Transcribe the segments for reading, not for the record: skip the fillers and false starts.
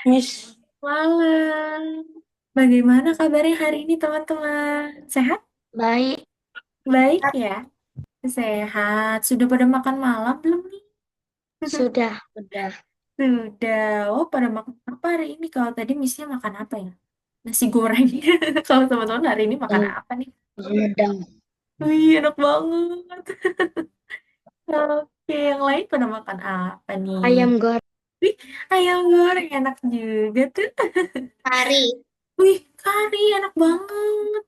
Miss, Malam. Bagaimana kabarnya hari ini teman-teman? Sehat? baik. Baik ya? Sehat. Sudah pada makan malam belum nih? Sudah. Sudah. Oh, pada makan apa hari ini? Kalau tadi misinya makan apa ya? Nasi goreng. Kalau teman-teman hari ini makan Hmm, apa nih? Sumedang. Wih, enak banget. Oke, yang lain pada makan apa nih? Ayam goreng. Wih, ayam goreng enak juga tuh. Kari. Wih, kari enak banget.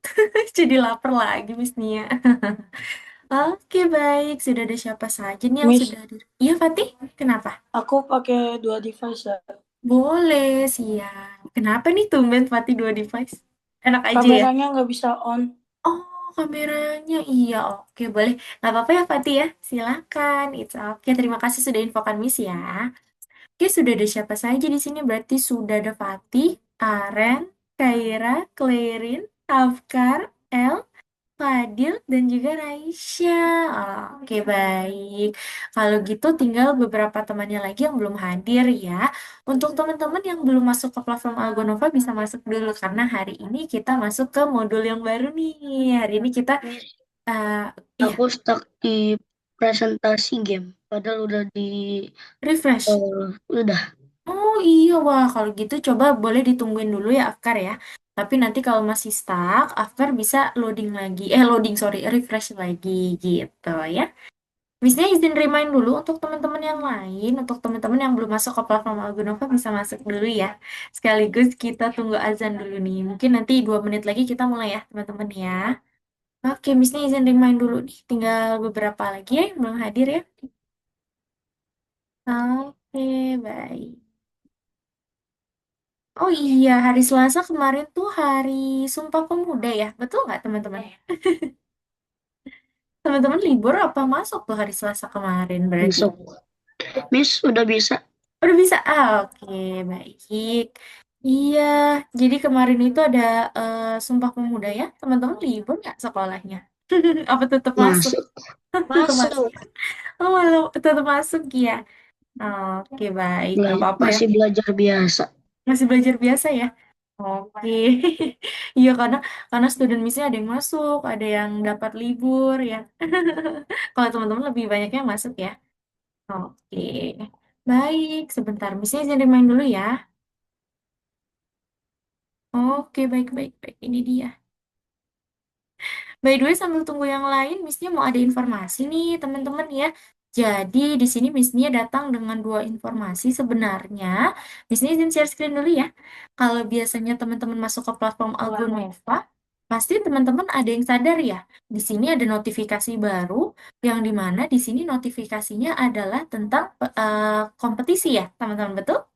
Jadi lapar lagi, Miss Nia. Oke, baik. Sudah ada siapa saja nih yang Miss, sudah hadir? Iya, Fatih. Kenapa? aku pakai dua device ya. Boleh, siap. Kenapa nih tumben Fatih dua device? Enak aja ya? Kameranya nggak bisa on. Oh, kameranya. Iya, oke. Boleh. Nggak apa-apa ya, Fatih ya? Silakan. It's okay. Terima kasih sudah infokan Miss ya. Oke, sudah ada siapa saja di sini? Berarti sudah ada Fatih, Aren, Kaira, Clarin, Afkar, El, Fadil dan juga Raisya. Oke, baik. Kalau gitu tinggal beberapa temannya lagi yang belum hadir ya. Untuk teman-teman yang belum masuk ke platform Algonova bisa masuk dulu karena hari ini kita masuk ke modul yang baru nih. Hari ini kita Miss, uh, iya, aku stuck di presentasi game. Padahal udah di refresh. udah. Oh iya, wah kalau gitu coba boleh ditungguin dulu ya Afkar ya. Tapi nanti kalau masih stuck, Afkar bisa loading lagi. Loading sorry, refresh lagi gitu ya. Misalnya izin remind dulu untuk teman-teman yang lain, untuk teman-teman yang belum masuk ke platform Algonova bisa masuk dulu ya. Sekaligus kita tunggu azan dulu nih. Mungkin nanti 2 menit lagi kita mulai ya teman-teman ya. Oke, Misalnya izin remind dulu nih. Tinggal beberapa lagi ya yang belum hadir ya. Oke, baik. Oh iya, hari Selasa kemarin tuh hari Sumpah Pemuda ya. Betul nggak teman-teman? Teman-teman libur apa masuk tuh hari Selasa kemarin berarti? Masuk. Miss, udah bisa. Udah bisa? Oke, baik. Iya, jadi kemarin itu ada Sumpah Pemuda ya. Teman-teman libur nggak sekolahnya? Apa tetap masuk? Masuk. Tetap masuk. Masuk. Oh, malah tetap masuk ya. Oke, baik. Nggak apa-apa ya. Masih belajar biasa. Masih belajar biasa ya? Oke. Iya, karena student misalnya ada yang masuk, ada yang dapat libur ya. Kalau teman-teman lebih banyaknya masuk ya. Oke. Baik, sebentar. Misalnya izin remind dulu ya. Oke, baik, baik, baik. Ini dia. By the way, sambil tunggu yang lain, Miss mau ada informasi nih, teman-teman ya. Jadi, di sini Miss datang dengan dua informasi sebenarnya. Miss izin share screen dulu ya. Kalau biasanya teman-teman masuk ke platform Algonova, pasti teman-teman ada yang sadar ya. Di sini ada notifikasi baru, yang dimana di sini notifikasinya adalah tentang kompetisi ya, teman-teman, betul?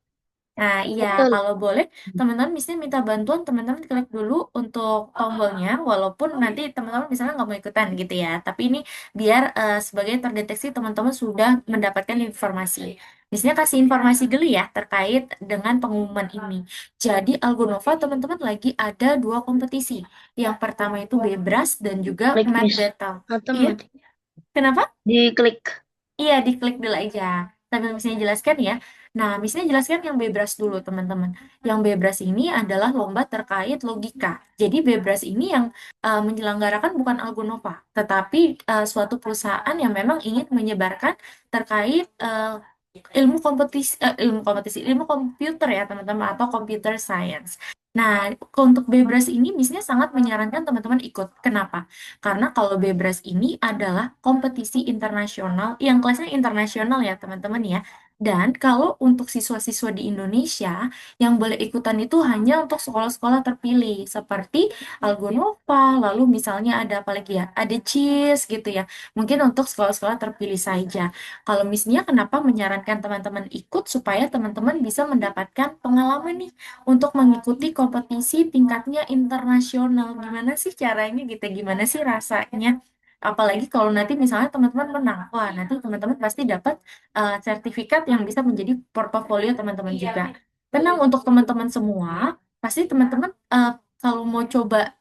Nah, iya, Betul. kalau boleh, teman-teman misalnya minta bantuan, teman-teman klik dulu untuk tombolnya, walaupun nanti teman-teman misalnya nggak mau ikutan gitu ya. Tapi ini biar sebagai terdeteksi teman-teman sudah mendapatkan informasi. Misalnya kasih informasi dulu ya terkait dengan pengumuman ini. Jadi, Algonova teman-teman lagi ada dua kompetisi. Yang pertama itu Bebras dan juga Klik, Mad Miss. Battle. Atau Iya, mati. kenapa? Diklik. Iya, diklik dulu aja. Sambil misalnya jelaskan ya. Nah, misalnya jelaskan yang Bebras dulu, teman-teman. Yang Bebras ini adalah lomba terkait logika. Jadi, Bebras ini yang menyelenggarakan bukan Algonova, tetapi suatu perusahaan yang memang ingin menyebarkan terkait ilmu komputer ya, teman-teman, atau computer science. Nah, untuk Bebras ini misalnya sangat menyarankan teman-teman ikut. Kenapa? Karena kalau Bebras ini adalah kompetisi internasional yang kelasnya internasional ya teman-teman ya. Dan kalau untuk siswa-siswa di Indonesia yang boleh ikutan itu hanya untuk sekolah-sekolah terpilih seperti Algonova, lalu misalnya ada apa lagi ya? Ada CIS gitu ya. Mungkin untuk sekolah-sekolah terpilih saja. Kalau misalnya kenapa menyarankan teman-teman ikut supaya teman-teman bisa mendapatkan pengalaman nih untuk mengikuti kompetisi tingkatnya internasional. Gimana sih caranya gitu? Gimana sih rasanya? Apalagi kalau nanti misalnya teman-teman menang, wah nanti teman-teman pasti dapat sertifikat yang bisa menjadi portofolio teman-teman juga. Tenang untuk teman-teman semua, pasti teman-teman kalau mau coba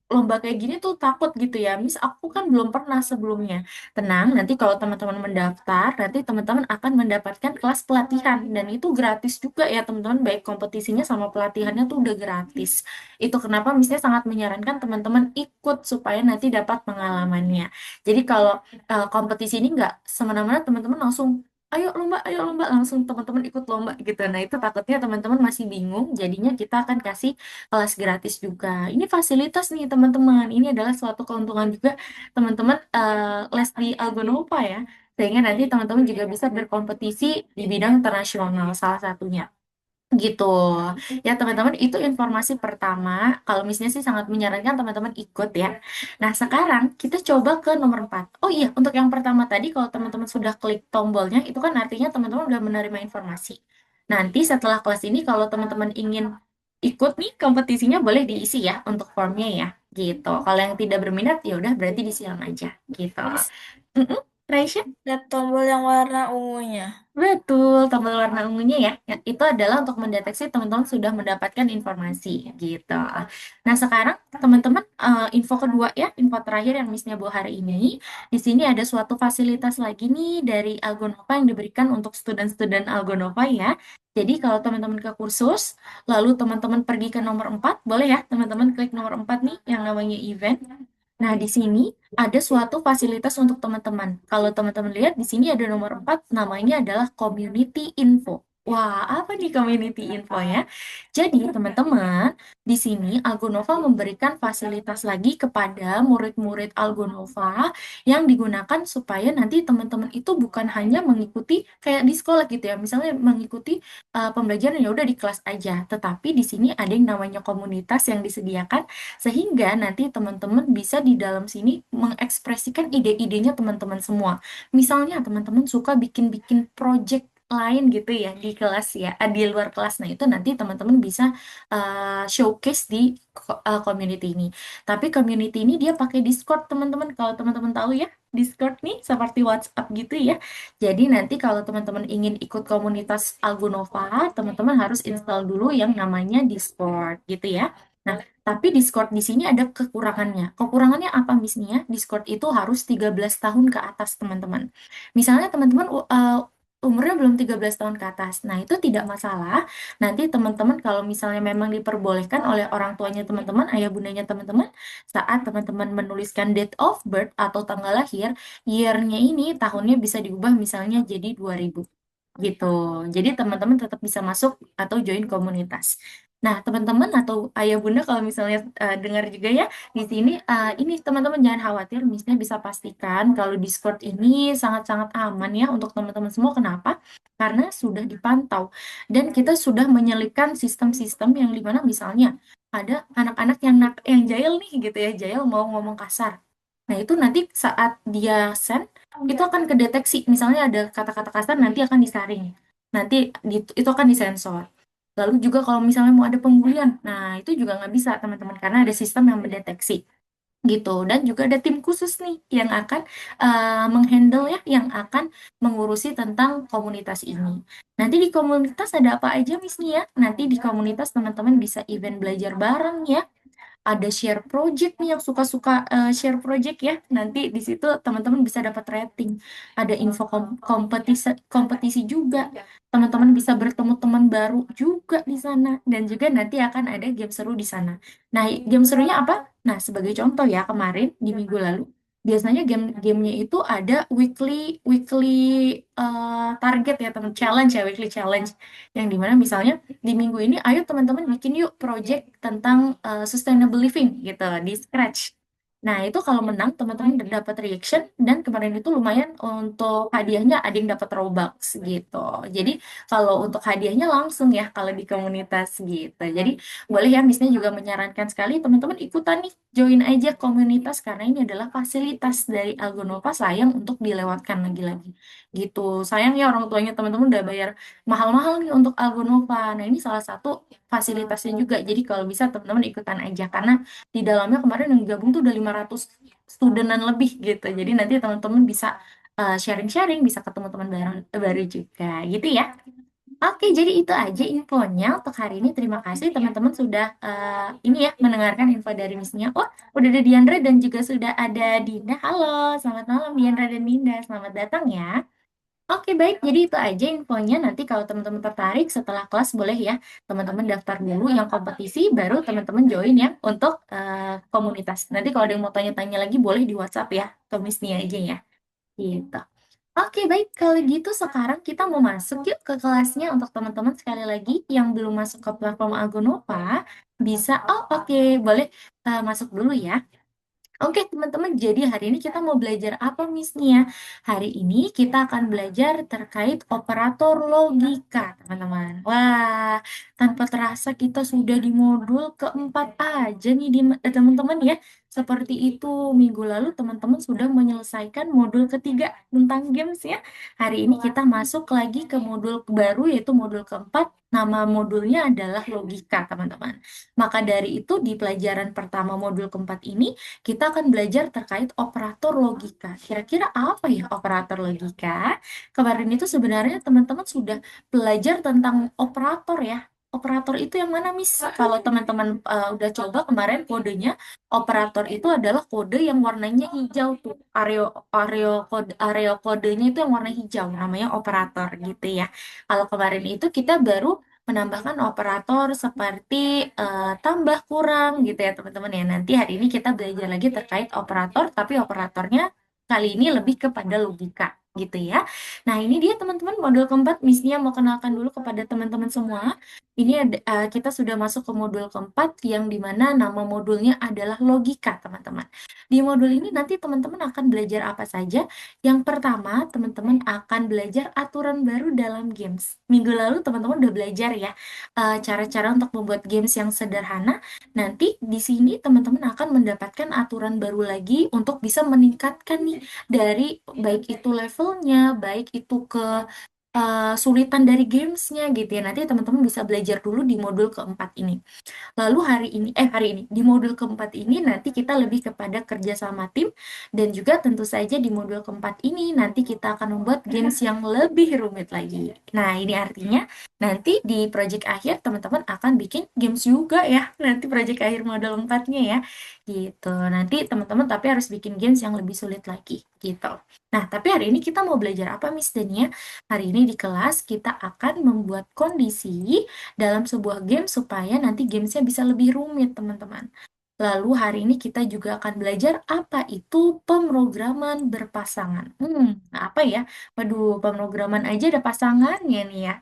lomba kayak gini tuh takut gitu ya, Miss, aku kan belum pernah sebelumnya. Tenang, nanti kalau teman-teman mendaftar, nanti teman-teman akan mendapatkan kelas pelatihan dan itu gratis juga ya teman-teman, baik kompetisinya sama pelatihannya tuh udah gratis. Itu kenapa Missnya sangat menyarankan teman-teman ikut supaya nanti dapat pengalamannya. Jadi kalau kompetisi ini nggak semena-mena teman-teman langsung ayo lomba, langsung teman-teman ikut lomba gitu. Nah, itu takutnya teman-teman masih bingung, jadinya kita akan kasih kelas gratis juga. Ini fasilitas nih teman-teman. Ini adalah suatu keuntungan juga teman-teman les di Algonova ya. Sehingga nanti teman-teman juga bisa berkompetisi di bidang internasional salah satunya. Gitu. Ya teman-teman, itu informasi pertama. Kalau misalnya sih sangat menyarankan teman-teman ikut ya. Nah, sekarang kita coba ke nomor 4. Oh iya, untuk yang pertama tadi kalau teman-teman sudah klik tombolnya, itu kan artinya teman-teman udah menerima informasi. Nanti setelah kelas ini kalau teman-teman ingin ikut nih kompetisinya boleh diisi ya untuk formnya ya. Gitu. Kalau yang tidak berminat ya udah berarti disilang aja gitu. Miss, Mm-mm, Raisya? lihat tombol yang warna ungunya. Betul, tombol warna ungunya ya. Itu adalah untuk mendeteksi teman-teman sudah mendapatkan informasi gitu. Nah, sekarang teman-teman info kedua ya, info terakhir yang Missnya bawa hari ini. Di sini ada suatu fasilitas lagi nih dari Algonova yang diberikan untuk student-student Algonova ya. Jadi kalau teman-teman ke kursus, lalu teman-teman pergi ke nomor 4, boleh ya teman-teman klik nomor 4 nih yang namanya event. Nah, di sini ada suatu fasilitas untuk teman-teman. Kalau teman-teman lihat di sini ada nomor 4, namanya adalah Community Info. Wah, apa nih Community Info ya? Jadi, teman-teman, di sini Algonova memberikan fasilitas lagi kepada murid-murid Algonova yang digunakan supaya nanti teman-teman itu bukan hanya mengikuti kayak di sekolah gitu ya. Misalnya mengikuti pembelajaran ya udah di kelas aja, tetapi di sini ada yang namanya komunitas yang disediakan sehingga nanti teman-teman bisa di dalam sini mengekspresikan ide-idenya teman-teman semua. Misalnya teman-teman suka bikin-bikin project lain gitu ya di kelas ya, di luar kelas. Nah, itu nanti teman-teman bisa showcase di community ini. Tapi community ini dia pakai Discord, teman-teman. Kalau teman-teman tahu ya, Discord nih seperti WhatsApp gitu ya. Jadi nanti kalau teman-teman ingin ikut komunitas Algonova, teman-teman harus install dulu yang namanya Discord gitu ya. Nah, tapi Discord di sini ada kekurangannya. Kekurangannya apa misalnya? Discord itu harus 13 tahun ke atas, teman-teman. Misalnya teman-teman umurnya belum 13 tahun ke atas. Nah, itu tidak masalah. Nanti teman-teman kalau misalnya memang diperbolehkan oleh orang tuanya teman-teman, ayah bundanya teman-teman, saat teman-teman menuliskan date of birth atau tanggal lahir, year-nya ini tahunnya bisa diubah misalnya jadi 2000 gitu. Jadi teman-teman tetap bisa masuk atau join komunitas. Nah, teman-teman atau ayah bunda kalau misalnya dengar juga ya di sini, ini teman-teman jangan khawatir, misalnya bisa pastikan kalau Discord ini sangat-sangat aman ya untuk teman-teman semua. Kenapa? Karena sudah dipantau dan kita sudah menyelipkan sistem-sistem yang dimana misalnya ada anak-anak yang jahil nih gitu ya, jahil mau ngomong kasar. Nah, itu nanti saat dia send itu akan kedeteksi. Misalnya ada kata-kata kasar nanti akan disaring. Nanti itu akan disensor. Lalu juga kalau misalnya mau ada pembulian, nah itu juga nggak bisa teman-teman karena ada sistem yang mendeteksi gitu. Dan juga ada tim khusus nih yang akan menghandle ya, yang akan mengurusi tentang komunitas ini. Nanti di komunitas ada apa aja Miss nih ya? Nanti di komunitas teman-teman bisa event belajar bareng ya, ada share project nih yang suka-suka share project ya. Nanti di situ teman-teman bisa dapat rating. Ada info kompetisi kompetisi juga. Teman-teman bisa bertemu teman baru juga di sana dan juga nanti akan ada game seru di sana. Nah, game serunya apa? Nah, sebagai contoh ya, kemarin di minggu lalu biasanya gamenya itu ada weekly weekly target ya teman, challenge ya, weekly challenge yang dimana misalnya di minggu ini ayo teman-teman bikin yuk project tentang sustainable living gitu di Scratch. Nah, itu kalau menang teman-teman dapat reaction dan kemarin itu lumayan untuk hadiahnya ada yang dapat Robux gitu. Jadi kalau untuk hadiahnya langsung ya kalau di komunitas gitu. Jadi boleh ya Misnya juga menyarankan sekali teman-teman ikutan nih, join aja komunitas karena ini adalah fasilitas dari Algonova, sayang untuk dilewatkan lagi-lagi. Gitu. Sayang ya orang tuanya teman-teman udah bayar mahal-mahal nih untuk Algonova. Nah, ini salah satu fasilitasnya juga. Jadi kalau bisa teman-teman ikutan aja karena di dalamnya kemarin yang gabung tuh udah 500 studenan lebih gitu. Jadi nanti teman-teman bisa sharing-sharing, bisa ketemu teman baru juga gitu ya. Oke, jadi itu aja infonya untuk hari ini. Terima kasih teman-teman sudah ini ya mendengarkan info dari Miss-nya. Oh, udah ada Diandra dan juga sudah ada Dinda. Halo, selamat malam Diandra dan Dinda. Selamat datang ya. Oke, baik. Jadi itu aja infonya. Nanti kalau teman-teman tertarik setelah kelas boleh ya teman-teman daftar dulu yang kompetisi, baru teman-teman join ya untuk komunitas. Nanti kalau ada yang mau tanya-tanya lagi boleh di WhatsApp ya ke Miss Nia aja ya. Gitu. Oke, baik. Kalau gitu sekarang kita mau masuk yuk ke kelasnya untuk teman-teman sekali lagi yang belum masuk ke platform Agonova bisa. Oh, oke, boleh masuk dulu ya. Oke, teman-teman, jadi hari ini kita mau belajar apa, Miss Nia? Hari ini kita akan belajar terkait operator logika, teman-teman. Wah, tanpa terasa kita sudah di modul keempat aja nih, teman-teman ya. Seperti itu, minggu lalu teman-teman sudah menyelesaikan modul ketiga tentang games ya. Hari ini kita masuk lagi ke modul baru, yaitu modul keempat. Nama modulnya adalah logika, teman-teman. Maka dari itu, di pelajaran pertama modul keempat ini, kita akan belajar terkait operator logika. Kira-kira apa ya operator logika? Kemarin itu sebenarnya teman-teman sudah belajar tentang operator ya. Operator itu yang mana, Miss? Kalau teman-teman udah coba kemarin kodenya, operator itu adalah kode yang warnanya hijau tuh. Areo kodenya itu yang warna hijau, namanya operator gitu ya. Kalau kemarin itu kita baru menambahkan operator seperti tambah kurang gitu ya teman-teman ya. Nanti hari ini kita belajar lagi terkait operator, tapi operatornya kali ini lebih kepada logika gitu ya. Nah ini dia teman-teman modul keempat. Miss-nya mau kenalkan dulu kepada teman-teman semua. Ini kita sudah masuk ke modul keempat yang dimana nama modulnya adalah logika teman-teman. Di modul ini nanti teman-teman akan belajar apa saja? Yang pertama, teman-teman akan belajar aturan baru dalam games. Minggu lalu teman-teman udah belajar ya cara-cara untuk membuat games yang sederhana. Nanti di sini teman-teman akan mendapatkan aturan baru lagi untuk bisa meningkatkan nih dari baik itu levelnya, baik itu ke sulitan dari gamesnya gitu ya. Nanti teman-teman bisa belajar dulu di modul keempat ini. Lalu hari ini di modul keempat ini nanti kita lebih kepada kerja sama tim dan juga tentu saja di modul keempat ini nanti kita akan membuat games yang lebih rumit lagi. Nah, ini artinya nanti di project akhir teman-teman akan bikin games juga ya. Nanti project akhir modul 4-nya ya. Gitu. Nanti teman-teman tapi harus bikin games yang lebih sulit lagi gitu. Nah, tapi hari ini kita mau belajar apa, Miss Dania? Hari ini di kelas kita akan membuat kondisi dalam sebuah game supaya nanti gamesnya bisa lebih rumit, teman-teman. Lalu hari ini kita juga akan belajar apa itu pemrograman berpasangan. Apa ya? Waduh, pemrograman aja ada pasangannya nih ya.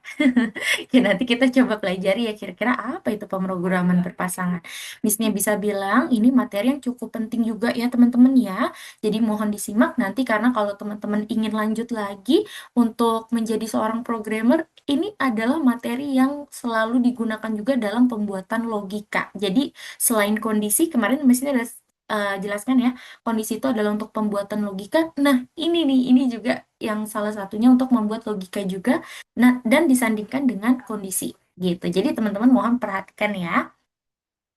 Oke, nanti kita coba pelajari ya kira-kira apa itu pemrograman berpasangan. Miss-nya bisa bilang ini materi yang cukup penting juga ya teman-teman ya. Jadi mohon disimak nanti karena kalau teman-teman ingin lanjut lagi untuk menjadi seorang programmer, ini adalah materi yang selalu digunakan juga dalam pembuatan logika. Jadi selain kondisi, kemarin Miss-nya udah jelaskan ya, kondisi itu adalah untuk pembuatan logika. Nah, ini nih, ini juga yang salah satunya untuk membuat logika juga. Nah, dan disandingkan dengan kondisi gitu. Jadi teman-teman mohon perhatikan ya.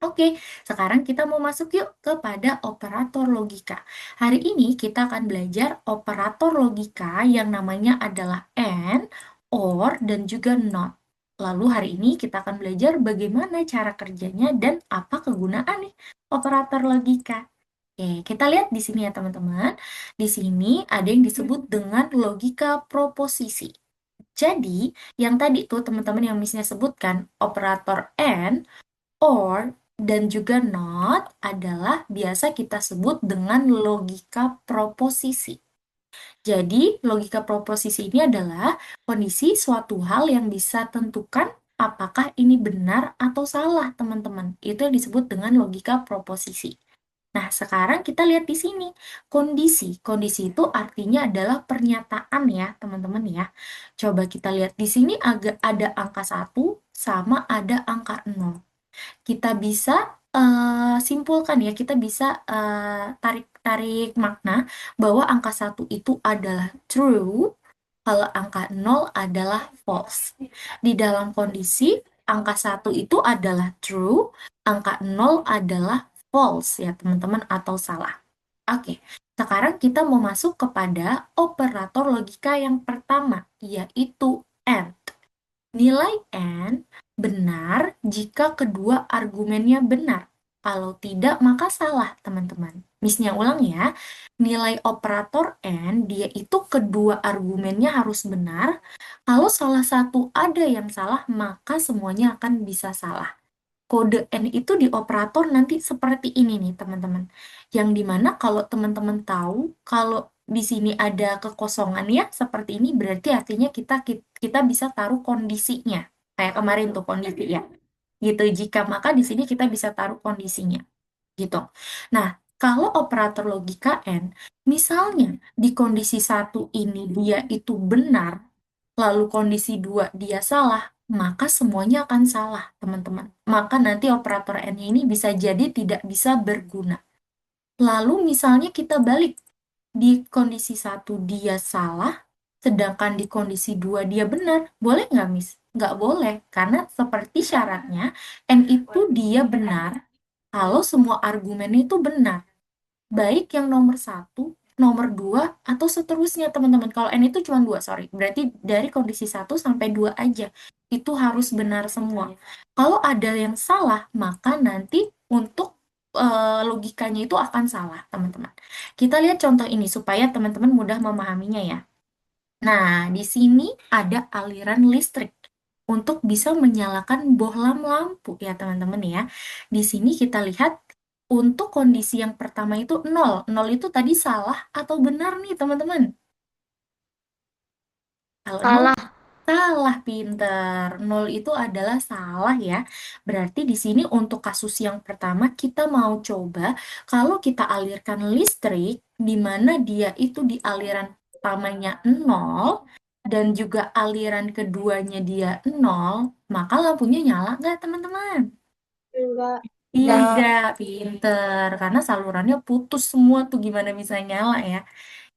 Oke, sekarang kita mau masuk yuk kepada operator logika. Hari ini kita akan belajar operator logika yang namanya adalah AND, OR, dan juga NOT. Lalu hari ini kita akan belajar bagaimana cara kerjanya dan apa kegunaan nih operator logika. Oke, kita lihat di sini ya teman-teman. Di sini ada yang disebut dengan logika proposisi. Jadi, yang tadi tuh teman-teman yang misalnya sebutkan, operator AND, OR, dan juga NOT adalah biasa kita sebut dengan logika proposisi. Jadi, logika proposisi ini adalah kondisi suatu hal yang bisa tentukan apakah ini benar atau salah, teman-teman. Itu yang disebut dengan logika proposisi. Nah, sekarang kita lihat di sini. Kondisi. Kondisi itu artinya adalah pernyataan ya, teman-teman ya. Coba kita lihat di sini agak ada angka 1 sama ada angka 0. Kita bisa simpulkan ya, kita bisa tarik makna bahwa angka 1 itu adalah true, kalau angka 0 adalah false. Di dalam kondisi angka 1 itu adalah true, angka 0 adalah false ya teman-teman atau salah. Oke, sekarang kita mau masuk kepada operator logika yang pertama, yaitu AND. Nilai N benar jika kedua argumennya benar. Kalau tidak, maka salah, teman-teman. Miss-nya ulang ya. Nilai operator N, dia itu kedua argumennya harus benar. Kalau salah satu ada yang salah, maka semuanya akan bisa salah. Kode N itu di operator nanti seperti ini nih, teman-teman. Yang dimana kalau teman-teman tahu, kalau di sini ada kekosongan ya, seperti ini berarti artinya kita bisa taruh kondisinya. Kayak kemarin tuh kondisi ya. Gitu, jika maka di sini kita bisa taruh kondisinya. Gitu. Nah, kalau operator logika N, misalnya di kondisi satu ini dia itu benar, lalu kondisi 2 dia salah, maka semuanya akan salah, teman-teman. Maka nanti operator N ini bisa jadi tidak bisa berguna. Lalu misalnya kita balik, di kondisi satu dia salah, sedangkan di kondisi 2 dia benar. Boleh nggak, Miss? Nggak boleh, karena seperti syaratnya, N itu dia benar kalau semua argumennya itu benar. Baik yang nomor satu, nomor dua, atau seterusnya, teman-teman. Kalau N itu cuma dua, sorry. Berarti dari kondisi satu sampai dua aja. Itu harus benar semua. Kalau ada yang salah, maka nanti untuk logikanya itu akan salah, teman-teman. Kita lihat contoh ini supaya teman-teman mudah memahaminya ya. Nah, di sini ada aliran listrik untuk bisa menyalakan bohlam lampu ya teman-teman ya. Di sini kita lihat untuk kondisi yang pertama itu nol. Nol itu tadi salah atau benar nih teman-teman? Kalau nol Salah. salah, pinter. Nol itu adalah salah ya. Berarti di sini untuk kasus yang pertama kita mau coba kalau kita alirkan listrik di mana dia itu di aliran pertamanya nol dan juga aliran keduanya dia nol, maka lampunya nyala nggak teman-teman? Enggak. Tidak, pinter. Karena salurannya putus semua tuh gimana bisa nyala ya.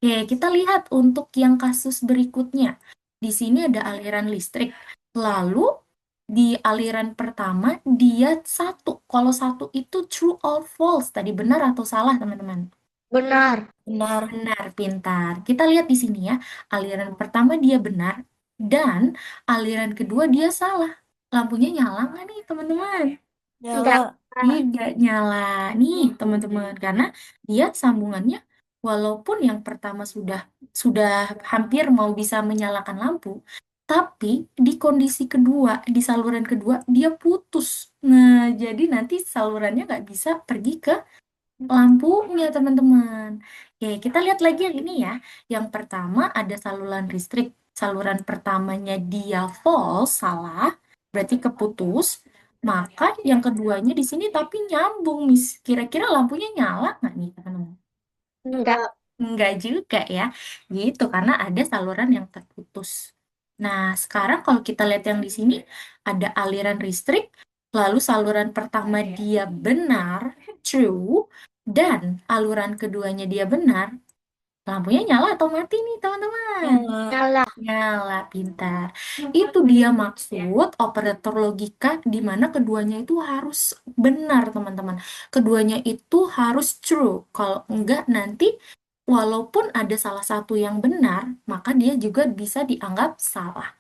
Oke, kita lihat untuk yang kasus berikutnya. Di sini ada aliran listrik. Lalu di aliran pertama dia satu. Kalau satu itu true or false. Tadi benar atau salah, teman-teman? Benar. Benar. Benar, pintar. Kita lihat di sini ya. Aliran pertama dia benar dan aliran kedua dia salah. Lampunya nyala nggak nih, teman-teman? Enggak. Nyala. Tidak nyala nih teman-teman karena dia sambungannya walaupun yang pertama sudah hampir mau bisa menyalakan lampu, tapi di kondisi kedua di saluran kedua dia putus. Nah, jadi nanti salurannya nggak bisa pergi ke lampunya teman-teman. Oke, kita lihat lagi yang ini ya. Yang pertama ada saluran listrik. Saluran pertamanya dia false, salah, berarti keputus. Maka yang keduanya di sini tapi nyambung, Miss. Kira-kira lampunya nyala nggak nih, teman-teman? Enggak. Enggak juga ya. Gitu, karena ada saluran yang terputus. Nah, sekarang kalau kita lihat yang di sini, ada aliran listrik, lalu saluran pertama dia benar, true, dan aluran keduanya dia benar, lampunya nyala atau mati nih, teman-teman? Nyala. Nyala. Nyala, pintar. Itu dia maksud operator logika di mana keduanya itu harus benar, teman-teman. Keduanya itu harus true. Kalau enggak, nanti walaupun ada salah satu yang benar, maka dia juga bisa dianggap salah.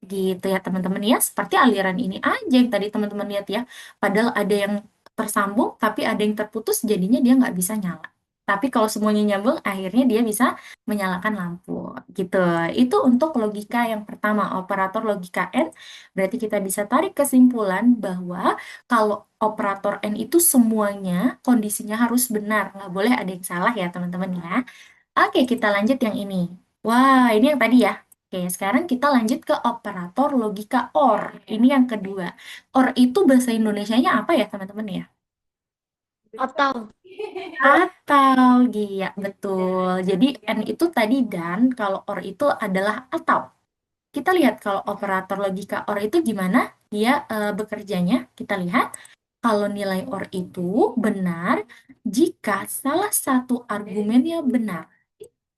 Gitu ya, teman-teman ya. Seperti aliran ini aja yang tadi teman-teman lihat ya. Padahal ada yang tersambung, tapi ada yang terputus, jadinya dia nggak bisa nyala. Tapi kalau semuanya nyambung, akhirnya dia bisa menyalakan lampu. Gitu. Itu untuk logika yang pertama, operator logika N. Berarti kita bisa tarik kesimpulan bahwa kalau operator N itu semuanya kondisinya harus benar. Nggak boleh ada yang salah ya, teman-teman ya. Oke, kita lanjut yang ini. Wah, ini yang tadi ya. Oke, sekarang kita lanjut ke operator logika OR. Ini yang kedua. OR itu bahasa Indonesianya apa ya, teman-teman ya? Atau. Atau, iya, betul. Jadi N itu tadi dan, kalau OR itu adalah atau. Kita lihat kalau operator logika OR itu gimana dia bekerjanya. Kita lihat kalau nilai OR itu benar jika salah satu argumennya benar.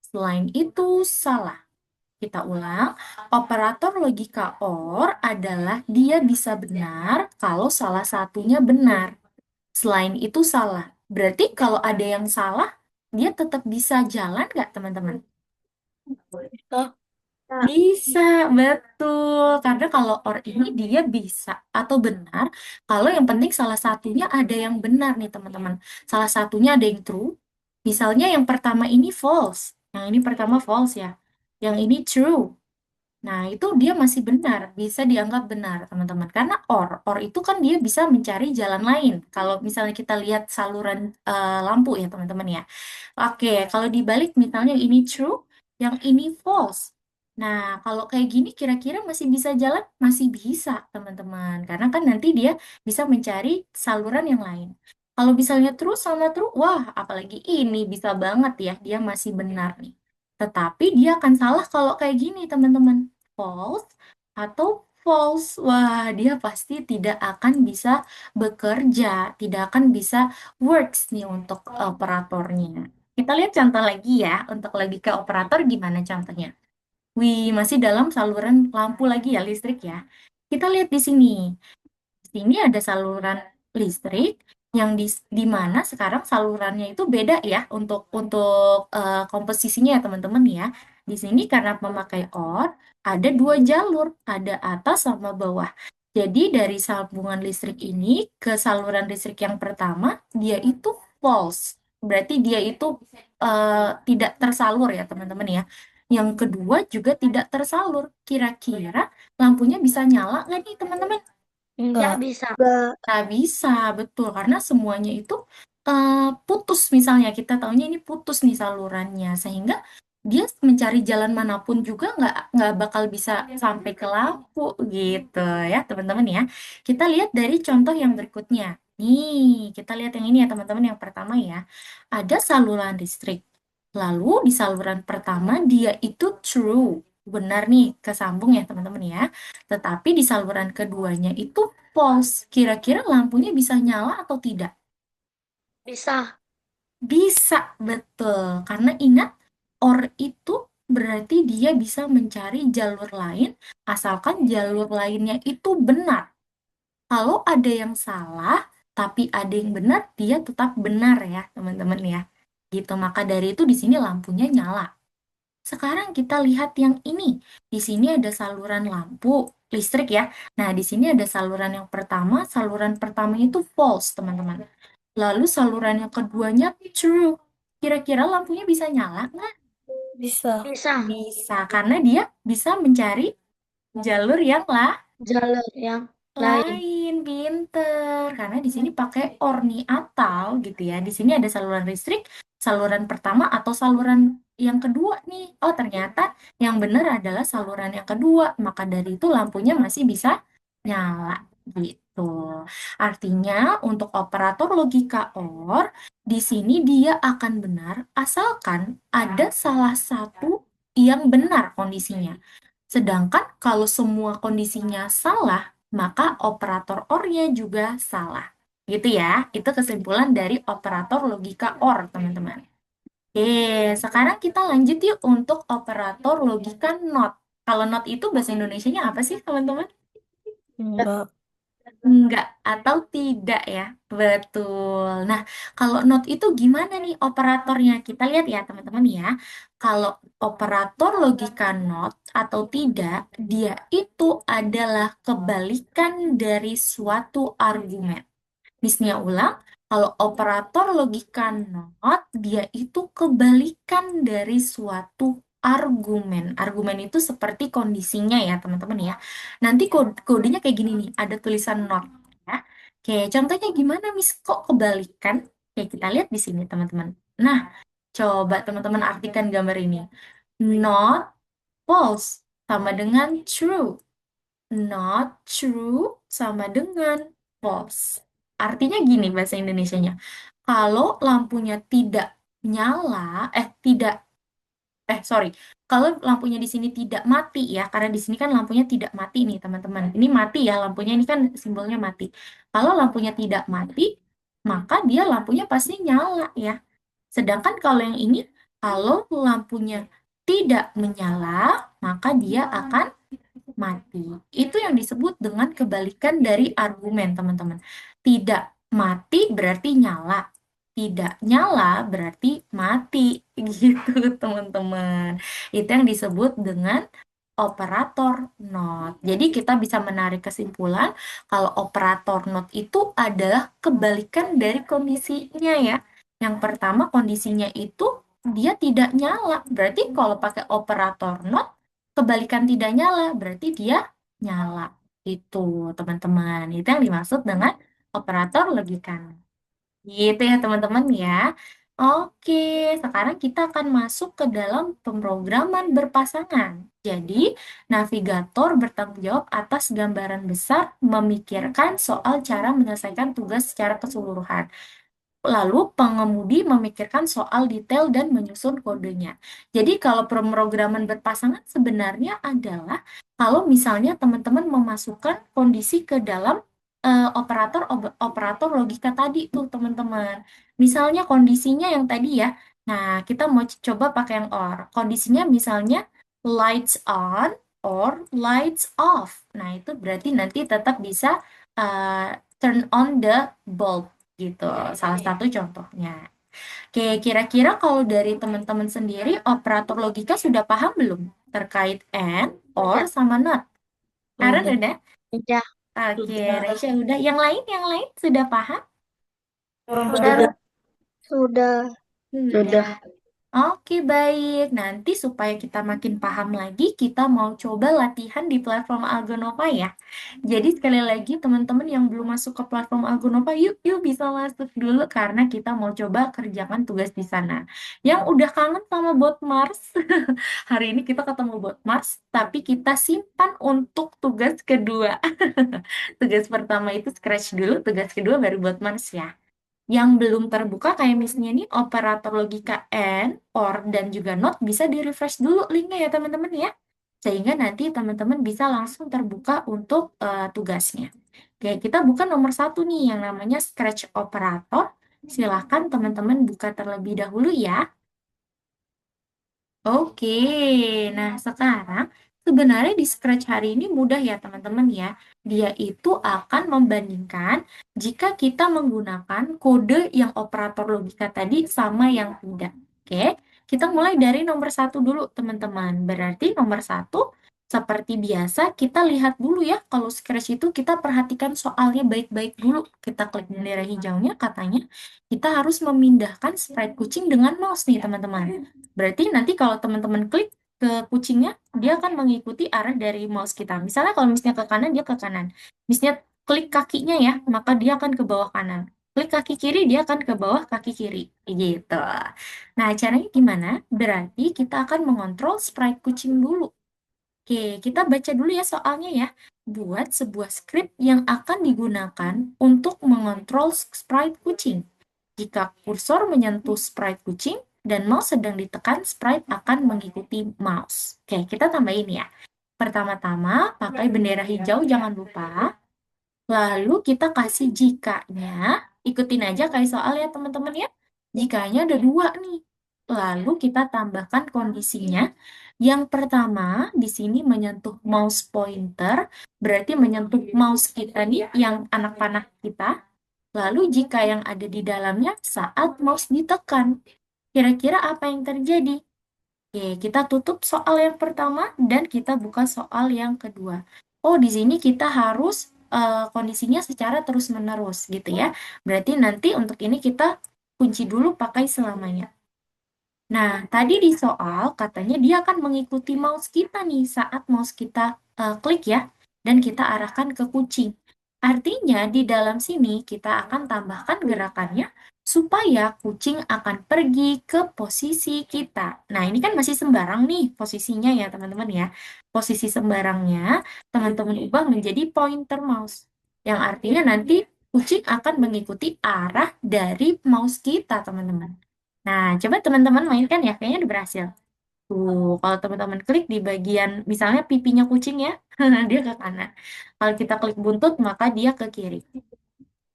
Selain itu salah. Kita ulang, operator logika OR adalah dia bisa benar kalau salah satunya benar. Selain itu salah. Berarti kalau ada yang salah, dia tetap bisa jalan nggak, teman-teman? Oh, Bisa, betul. Karena kalau or ini dia bisa atau benar, kalau yang penting salah satunya ada yang benar nih teman-teman. Salah satunya ada yang true. Misalnya yang pertama ini false. Yang ini pertama false ya. Yang ini true. Nah, itu dia masih benar, bisa dianggap benar, teman-teman. Karena or itu kan dia bisa mencari jalan lain. Kalau misalnya kita lihat saluran lampu ya, teman-teman ya. Oke, kalau dibalik misalnya ini true, yang ini false. Nah, kalau kayak gini kira-kira masih bisa jalan? Masih bisa, teman-teman. Karena kan nanti dia bisa mencari saluran yang lain. Kalau misalnya true sama true, wah, apalagi ini bisa banget ya, dia masih benar nih. Tetapi dia akan salah kalau kayak gini, teman-teman. False atau false. Wah, dia pasti tidak akan bisa bekerja, tidak akan bisa works nih untuk operatornya. Kita lihat contoh lagi ya, untuk logika operator gimana contohnya. Wih, masih dalam saluran lampu lagi ya, listrik ya. Kita lihat di sini. Di sini ada saluran listrik yang di mana sekarang salurannya itu beda ya untuk komposisinya ya teman-teman ya. Di sini karena memakai OR ada dua jalur, ada atas sama bawah. Jadi dari sambungan listrik ini ke saluran listrik yang pertama dia itu false. Berarti dia itu tidak tersalur ya teman-teman ya. Yang kedua juga tidak tersalur. Kira-kira lampunya bisa nyala nggak nih teman-teman? Nggak Enggak. bisa. Nggak bisa, betul. Karena semuanya itu eh, putus misalnya. Kita tahunya ini putus nih salurannya. Sehingga dia mencari jalan manapun juga nggak bakal bisa sampai ke lampu gitu ya teman-teman ya. Kita lihat dari contoh yang berikutnya. Nih, kita lihat yang ini ya teman-teman. Yang pertama ya. Ada saluran listrik. Lalu di saluran pertama dia itu true. Benar nih, kesambung ya teman-teman ya. Tetapi di saluran keduanya itu false. Kira-kira lampunya bisa nyala atau tidak? Bisa. Bisa, betul. Karena ingat, or itu berarti dia bisa mencari jalur lain, asalkan jalur lainnya itu benar. Kalau ada yang salah, tapi ada yang benar, dia tetap benar ya, teman-teman ya. Gitu, maka dari itu di sini lampunya nyala. Sekarang kita lihat yang ini. Di sini ada saluran lampu listrik ya. Nah, di sini ada saluran yang pertama. Saluran pertama itu false, teman-teman. Lalu saluran yang keduanya true. Kira-kira lampunya bisa nyala nggak? Bisa. Bisa. Bisa, karena dia bisa mencari jalur yang Jalur yang lain. lain, pinter. Karena di sini pakai or nih atau gitu ya. Di sini ada saluran listrik, saluran pertama atau saluran yang kedua nih. Oh, ternyata yang benar adalah saluran yang kedua. Maka dari itu lampunya masih bisa nyala gitu. Artinya untuk operator logika OR di sini dia akan benar asalkan ada salah satu yang benar kondisinya. Sedangkan kalau semua kondisinya salah, maka operator OR-nya juga salah. Gitu ya, itu kesimpulan dari operator logika OR, teman-teman. Oke, sekarang kita lanjut yuk untuk operator logika NOT. Kalau NOT itu bahasa Indonesianya apa sih, teman-teman? Enggak. Enggak atau tidak ya. Betul. Nah, kalau not itu gimana nih operatornya? Kita lihat ya, teman-teman ya. Kalau operator logika not atau tidak, dia itu adalah kebalikan dari suatu argumen. Misalnya ulang, kalau operator logika not, dia itu kebalikan dari suatu argumen. Argumen itu seperti kondisinya ya, teman-teman ya. Nanti kodenya kayak gini nih, ada tulisan not ya. Oke, contohnya gimana, Miss? Kok kebalikan? Oke, kita lihat di sini, teman-teman. Nah, coba teman-teman artikan gambar ini. Not false sama dengan true. Not true sama dengan false. Artinya gini bahasa Indonesianya. Kalau lampunya tidak nyala, tidak, sorry. Kalau lampunya di sini tidak mati ya, karena di sini kan lampunya tidak mati nih teman-teman. Ini mati ya lampunya, ini kan simbolnya mati. Kalau lampunya tidak mati, maka dia lampunya pasti nyala ya. Sedangkan kalau yang ini, kalau lampunya tidak menyala, maka dia akan mati. Itu yang disebut dengan kebalikan dari argumen, teman-teman. Tidak mati berarti nyala. Tidak nyala berarti mati. Gitu, teman-teman. Itu yang disebut dengan operator not. Jadi kita bisa menarik kesimpulan kalau operator not itu adalah kebalikan dari kondisinya ya. Yang pertama kondisinya itu dia tidak nyala. Berarti kalau pakai operator not, kebalikan tidak nyala, berarti dia nyala. Itu teman-teman. Itu yang dimaksud dengan operator logika. Gitu ya teman-teman ya. Oke, sekarang kita akan masuk ke dalam pemrograman berpasangan. Jadi, navigator bertanggung jawab atas gambaran besar, memikirkan soal cara menyelesaikan tugas secara keseluruhan. Lalu pengemudi memikirkan soal detail dan menyusun kodenya. Jadi kalau pemrograman berpasangan sebenarnya adalah kalau misalnya teman-teman memasukkan kondisi ke dalam operator logika tadi tuh teman-teman. Misalnya kondisinya yang tadi ya. Nah, kita mau coba pakai yang OR. Kondisinya misalnya lights on or lights off. Nah, itu berarti nanti tetap bisa turn on the bulb gitu. Salah satu contohnya. Oke, kira-kira kalau dari teman-teman sendiri, operator logika sudah paham belum terkait and, or, sama not? Aaron Udah. udah? Udah. Oke, Raisya udah. Yang lain sudah paham? Sudah. Sudah. Sudah. Oke, baik. Nanti supaya kita makin paham lagi, kita mau coba latihan di platform Algonova ya. Jadi sekali lagi teman-teman yang belum masuk ke platform Algonova, yuk bisa masuk dulu karena kita mau coba kerjakan tugas di sana. Yang udah kangen sama bot Mars, hari ini kita ketemu bot Mars, tapi kita simpan untuk tugas kedua. Tugas pertama itu scratch dulu, tugas kedua baru bot Mars ya. Yang belum terbuka kayak misalnya nih operator logika and, or, dan juga not bisa di-refresh dulu linknya ya teman-teman ya. Sehingga nanti teman-teman bisa langsung terbuka untuk tugasnya. Oke, kita buka nomor 1 nih yang namanya scratch operator. Silahkan teman-teman buka terlebih dahulu ya. Oke, nah sekarang sebenarnya di Scratch hari ini mudah ya teman-teman ya. Dia itu akan membandingkan jika kita menggunakan kode yang operator logika tadi sama yang tidak. Oke, kita mulai dari nomor 1 dulu teman-teman. Berarti nomor 1 seperti biasa kita lihat dulu ya. Kalau Scratch itu kita perhatikan soalnya baik-baik dulu. Kita klik bendera hijaunya katanya kita harus memindahkan sprite kucing dengan mouse nih teman-teman. Berarti nanti kalau teman-teman klik ke kucingnya, dia akan mengikuti arah dari mouse kita. Misalnya kalau misalnya ke kanan, dia ke kanan. Misalnya klik kakinya ya, maka dia akan ke bawah kanan. Klik kaki kiri, dia akan ke bawah kaki kiri. Gitu. Nah, caranya gimana? Berarti kita akan mengontrol sprite kucing dulu. Oke, kita baca dulu ya soalnya ya. Buat sebuah script yang akan digunakan untuk mengontrol sprite kucing. Jika kursor menyentuh sprite kucing dan mouse sedang ditekan, sprite akan mengikuti mouse. Oke, kita tambahin ya. Pertama-tama, pakai bendera hijau, jangan lupa. Lalu kita kasih jikanya, ikutin aja kayak soal ya teman-teman ya. Jikanya ada 2 nih. Lalu kita tambahkan kondisinya. Yang pertama, di sini menyentuh mouse pointer, berarti menyentuh mouse kita nih, yang anak panah kita. Lalu jika yang ada di dalamnya saat mouse ditekan, kira-kira apa yang terjadi? Oke, kita tutup soal yang pertama dan kita buka soal yang kedua. Oh, di sini kita harus kondisinya secara terus-menerus gitu ya. Berarti nanti untuk ini kita kunci dulu pakai selamanya. Nah, tadi di soal katanya dia akan mengikuti mouse kita nih saat mouse kita klik ya, dan kita arahkan ke kucing. Artinya di dalam sini kita akan tambahkan gerakannya supaya kucing akan pergi ke posisi kita. Nah, ini kan masih sembarang nih posisinya ya teman-teman ya. Posisi sembarangnya teman-teman ubah menjadi pointer mouse. Yang artinya nanti kucing akan mengikuti arah dari mouse kita teman-teman. Nah, coba teman-teman mainkan ya, kayaknya udah berhasil. Tuh, kalau teman-teman klik di bagian, misalnya pipinya kucing ya, dia ke kanan. Kalau kita klik buntut, maka dia ke kiri.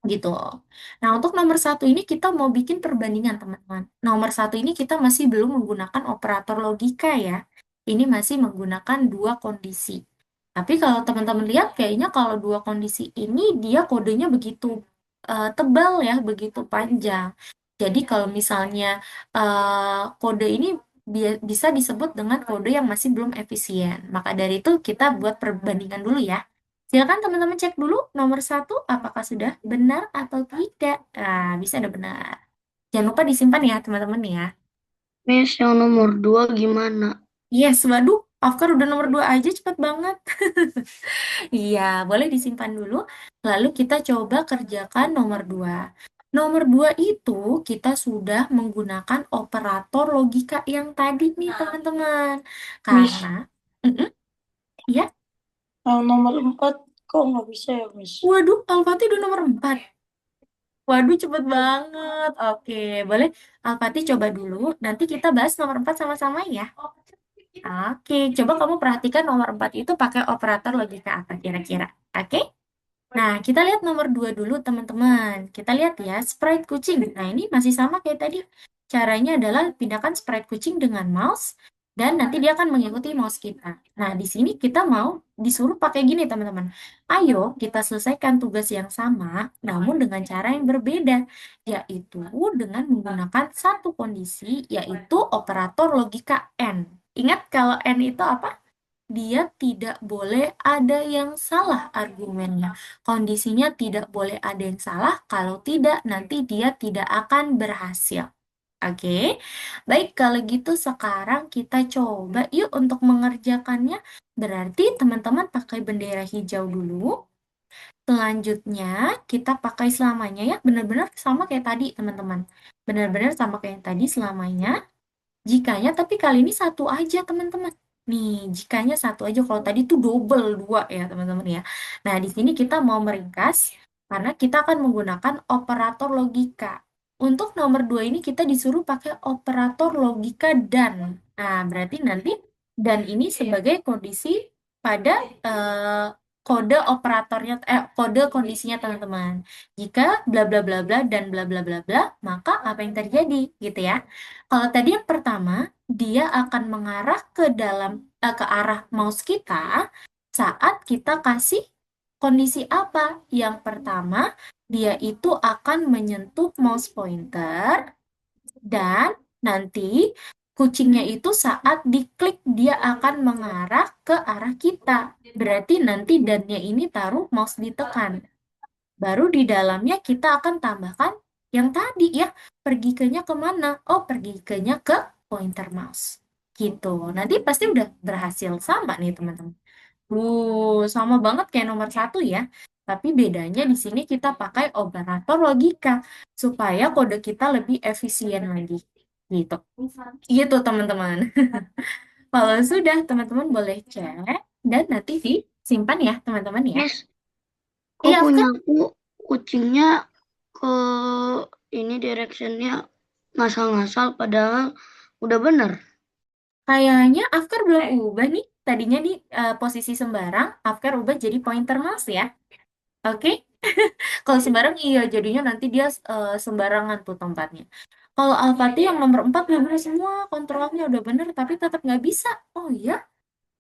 Gitu. Nah, untuk nomor 1 ini kita mau bikin perbandingan, teman-teman. Nomor 1 ini kita masih belum menggunakan operator logika ya. Ini masih menggunakan 2 kondisi. Tapi kalau teman-teman lihat, kayaknya kalau 2 kondisi ini, dia kodenya begitu tebal ya, begitu panjang. Jadi kalau misalnya kode ini bisa disebut dengan kode yang masih belum efisien. Maka dari itu kita buat perbandingan dulu ya. Silakan teman-teman cek dulu nomor 1 apakah sudah benar atau tidak. Nah, bisa ada benar. Jangan lupa disimpan ya teman-teman ya. Miss, yang nomor 2 gimana? Yes, waduh, Afkar udah nomor 2 aja cepet banget. Iya, boleh disimpan dulu. Lalu kita coba kerjakan nomor 2. Nomor 2 itu kita sudah menggunakan operator logika yang tadi nih teman-teman. Miss, Karena, Mm-mm, ya, yang nomor 4 kok nggak bisa ya, Miss? waduh, Al-Fatih udah nomor 4. Waduh, cepet banget. Oke, boleh Al-Fatih coba dulu. Nanti kita bahas nomor 4 sama-sama ya. Oke, coba kamu perhatikan nomor 4 itu pakai operator logika apa kira-kira. Oke? Nah, kita lihat nomor 2 dulu, teman-teman. Kita lihat ya, sprite kucing. Nah, ini masih sama kayak tadi. Caranya adalah pindahkan sprite kucing dengan mouse, dan nanti dia akan mengikuti mouse kita. Nah, di sini kita mau disuruh pakai gini, teman-teman. Ayo, kita selesaikan tugas yang sama, namun dengan cara yang berbeda, yaitu dengan menggunakan satu kondisi, yaitu operator logika N. Ingat kalau N itu apa? Dia tidak boleh ada yang salah argumennya. Kondisinya tidak boleh ada yang salah, kalau tidak nanti dia tidak akan berhasil. Oke, baik kalau gitu sekarang kita coba yuk untuk mengerjakannya. Berarti teman-teman pakai bendera hijau dulu. Selanjutnya kita pakai selamanya ya, benar-benar sama kayak tadi teman-teman. Benar-benar sama kayak tadi selamanya. Jikanya, tapi kali ini satu aja, teman-teman. Nih, jikanya satu aja. Kalau tadi tuh double, dua ya, teman-teman ya. Nah, di sini kita mau meringkas, karena kita akan menggunakan operator logika. Untuk nomor 2 ini kita disuruh pakai operator logika dan. Nah, berarti nanti dan ini sebagai kondisi pada kode operatornya, kode kondisinya, teman-teman. Jika bla bla bla bla dan bla bla bla bla, maka apa yang terjadi, gitu ya. Kalau tadi yang pertama, dia akan mengarah ke arah mouse kita saat kita kasih kondisi apa? Yang pertama, dia itu akan menyentuh mouse pointer dan nanti kucingnya itu saat diklik dia akan mengarah ke arah kita. Berarti nanti dannya ini taruh mouse ditekan. Baru di dalamnya kita akan tambahkan yang tadi ya, pergi kenya kemana? Oh, pergi kenya ke pointer mouse. Gitu. Nanti pasti udah berhasil sama nih teman-teman. Sama banget kayak nomor 1 ya. Tapi bedanya di sini kita pakai operator logika supaya kode kita lebih efisien lagi. Gitu. Gitu teman-teman. Kalau sudah, teman-teman boleh cek dan nanti disimpan ya teman-teman ya. Miss, kok Iya, punya Afka? aku kucingnya ke ini directionnya ngasal-ngasal padahal udah bener. Kayaknya Afkar belum ubah nih. Tadinya di posisi sembarang, Afkar ubah jadi pointer mouse ya. Oke? Kalau sembarang iya, jadinya nanti dia sembarangan tuh tempatnya. Kalau Alfati yang nomor 4 udah bener semua, kontrolnya udah bener, tapi tetap nggak bisa. Oh iya?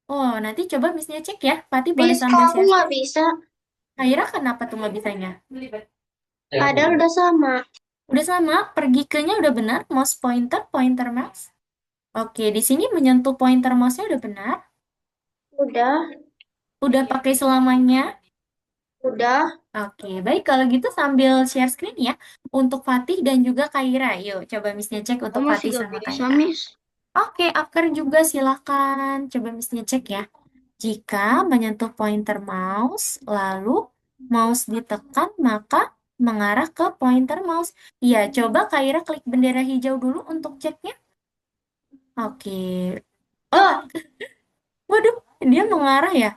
Oh, nanti coba Missnya cek ya. Fatih boleh Miss, sambil kalau aku share nggak screen. bisa, Kaira kenapa tuh nggak bisanya? padahal udah sama. Udah sama, pergi ke-nya udah benar, mouse pointer, pointer mouse. Oke, di sini menyentuh pointer mouse-nya udah benar. Udah, Udah pakai selamanya. udah. Oke, baik kalau gitu sambil share screen ya untuk Fatih dan juga Kaira. Yuk, coba Missnya cek untuk Kamu Fatih masih gak sama bisa, Kaira. Miss. Oke, Afkar juga silakan. Coba Missnya cek ya. Jika menyentuh pointer mouse, lalu mouse ditekan, maka mengarah ke pointer mouse. Iya, coba Kaira klik bendera hijau dulu untuk ceknya. Oke. Oh, waduh, dia mengarah ya.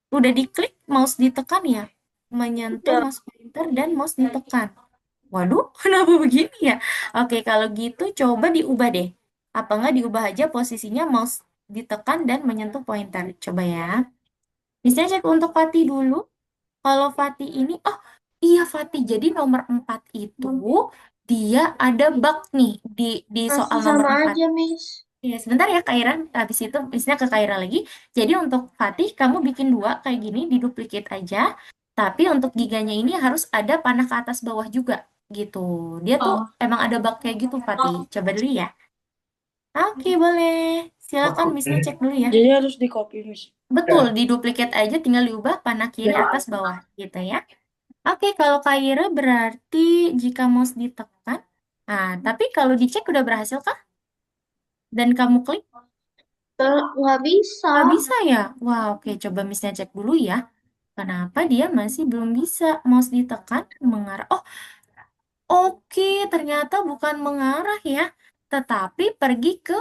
Udah diklik, mouse ditekan ya. Menyentuh Udah. mouse pointer dan mouse ditekan. Waduh, kenapa begini ya? Oke, kalau gitu coba diubah deh. Apa nggak diubah aja posisinya mouse ditekan dan menyentuh pointer. Coba ya. Bisa cek untuk Fatih dulu. Kalau Fatih ini, oh iya Fatih, jadi nomor 4 itu dia ada bug nih di soal Masih nomor sama 4. aja, Miss. Ya, sebentar ya Kaira. Habis itu bisnya ke Kaira lagi. Jadi untuk Fatih, kamu bikin 2 kayak gini, diduplicate aja. Tapi untuk giganya ini harus ada panah ke atas bawah juga gitu. Dia tuh emang ada bug kayak gitu Fatih. Coba dulu ya. Oke, boleh. Silakan Miss-nya cek dulu ya. Jadi harus di copy, Miss. Betul, diduplikat aja tinggal diubah panah kiri atas bawah gitu ya. Oke, kalau Kaira berarti jika mouse ditekan. Nah, tapi kalau dicek udah berhasil kah? Dan kamu klik? Nggak bisa. Nggak bisa ya? Wah, oke. Coba Miss-nya cek dulu ya. Kenapa dia masih belum bisa? Mouse ditekan, mengarah. Oh, oke. Ternyata bukan mengarah ya. Tetapi pergi ke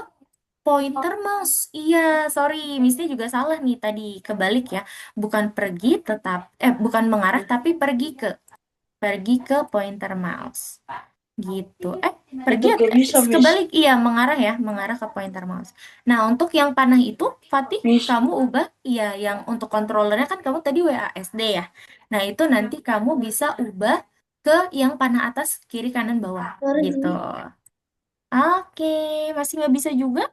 pointer mouse. Iya, sorry. Miss-nya juga salah nih tadi. Kebalik ya. Bukan pergi bukan mengarah, tapi pergi ke pointer mouse. Gitu. Pergi Itu gak bisa, Miss. kebalik. Iya, mengarah ke pointer mouse. Nah, untuk yang panah itu, Fatih, Miss. kamu ubah, iya, yang untuk controllernya kan kamu tadi WASD ya. Nah, itu nanti kamu bisa ubah ke yang panah atas, kiri, kanan, bawah. Gitu. Oke, masih nggak bisa juga?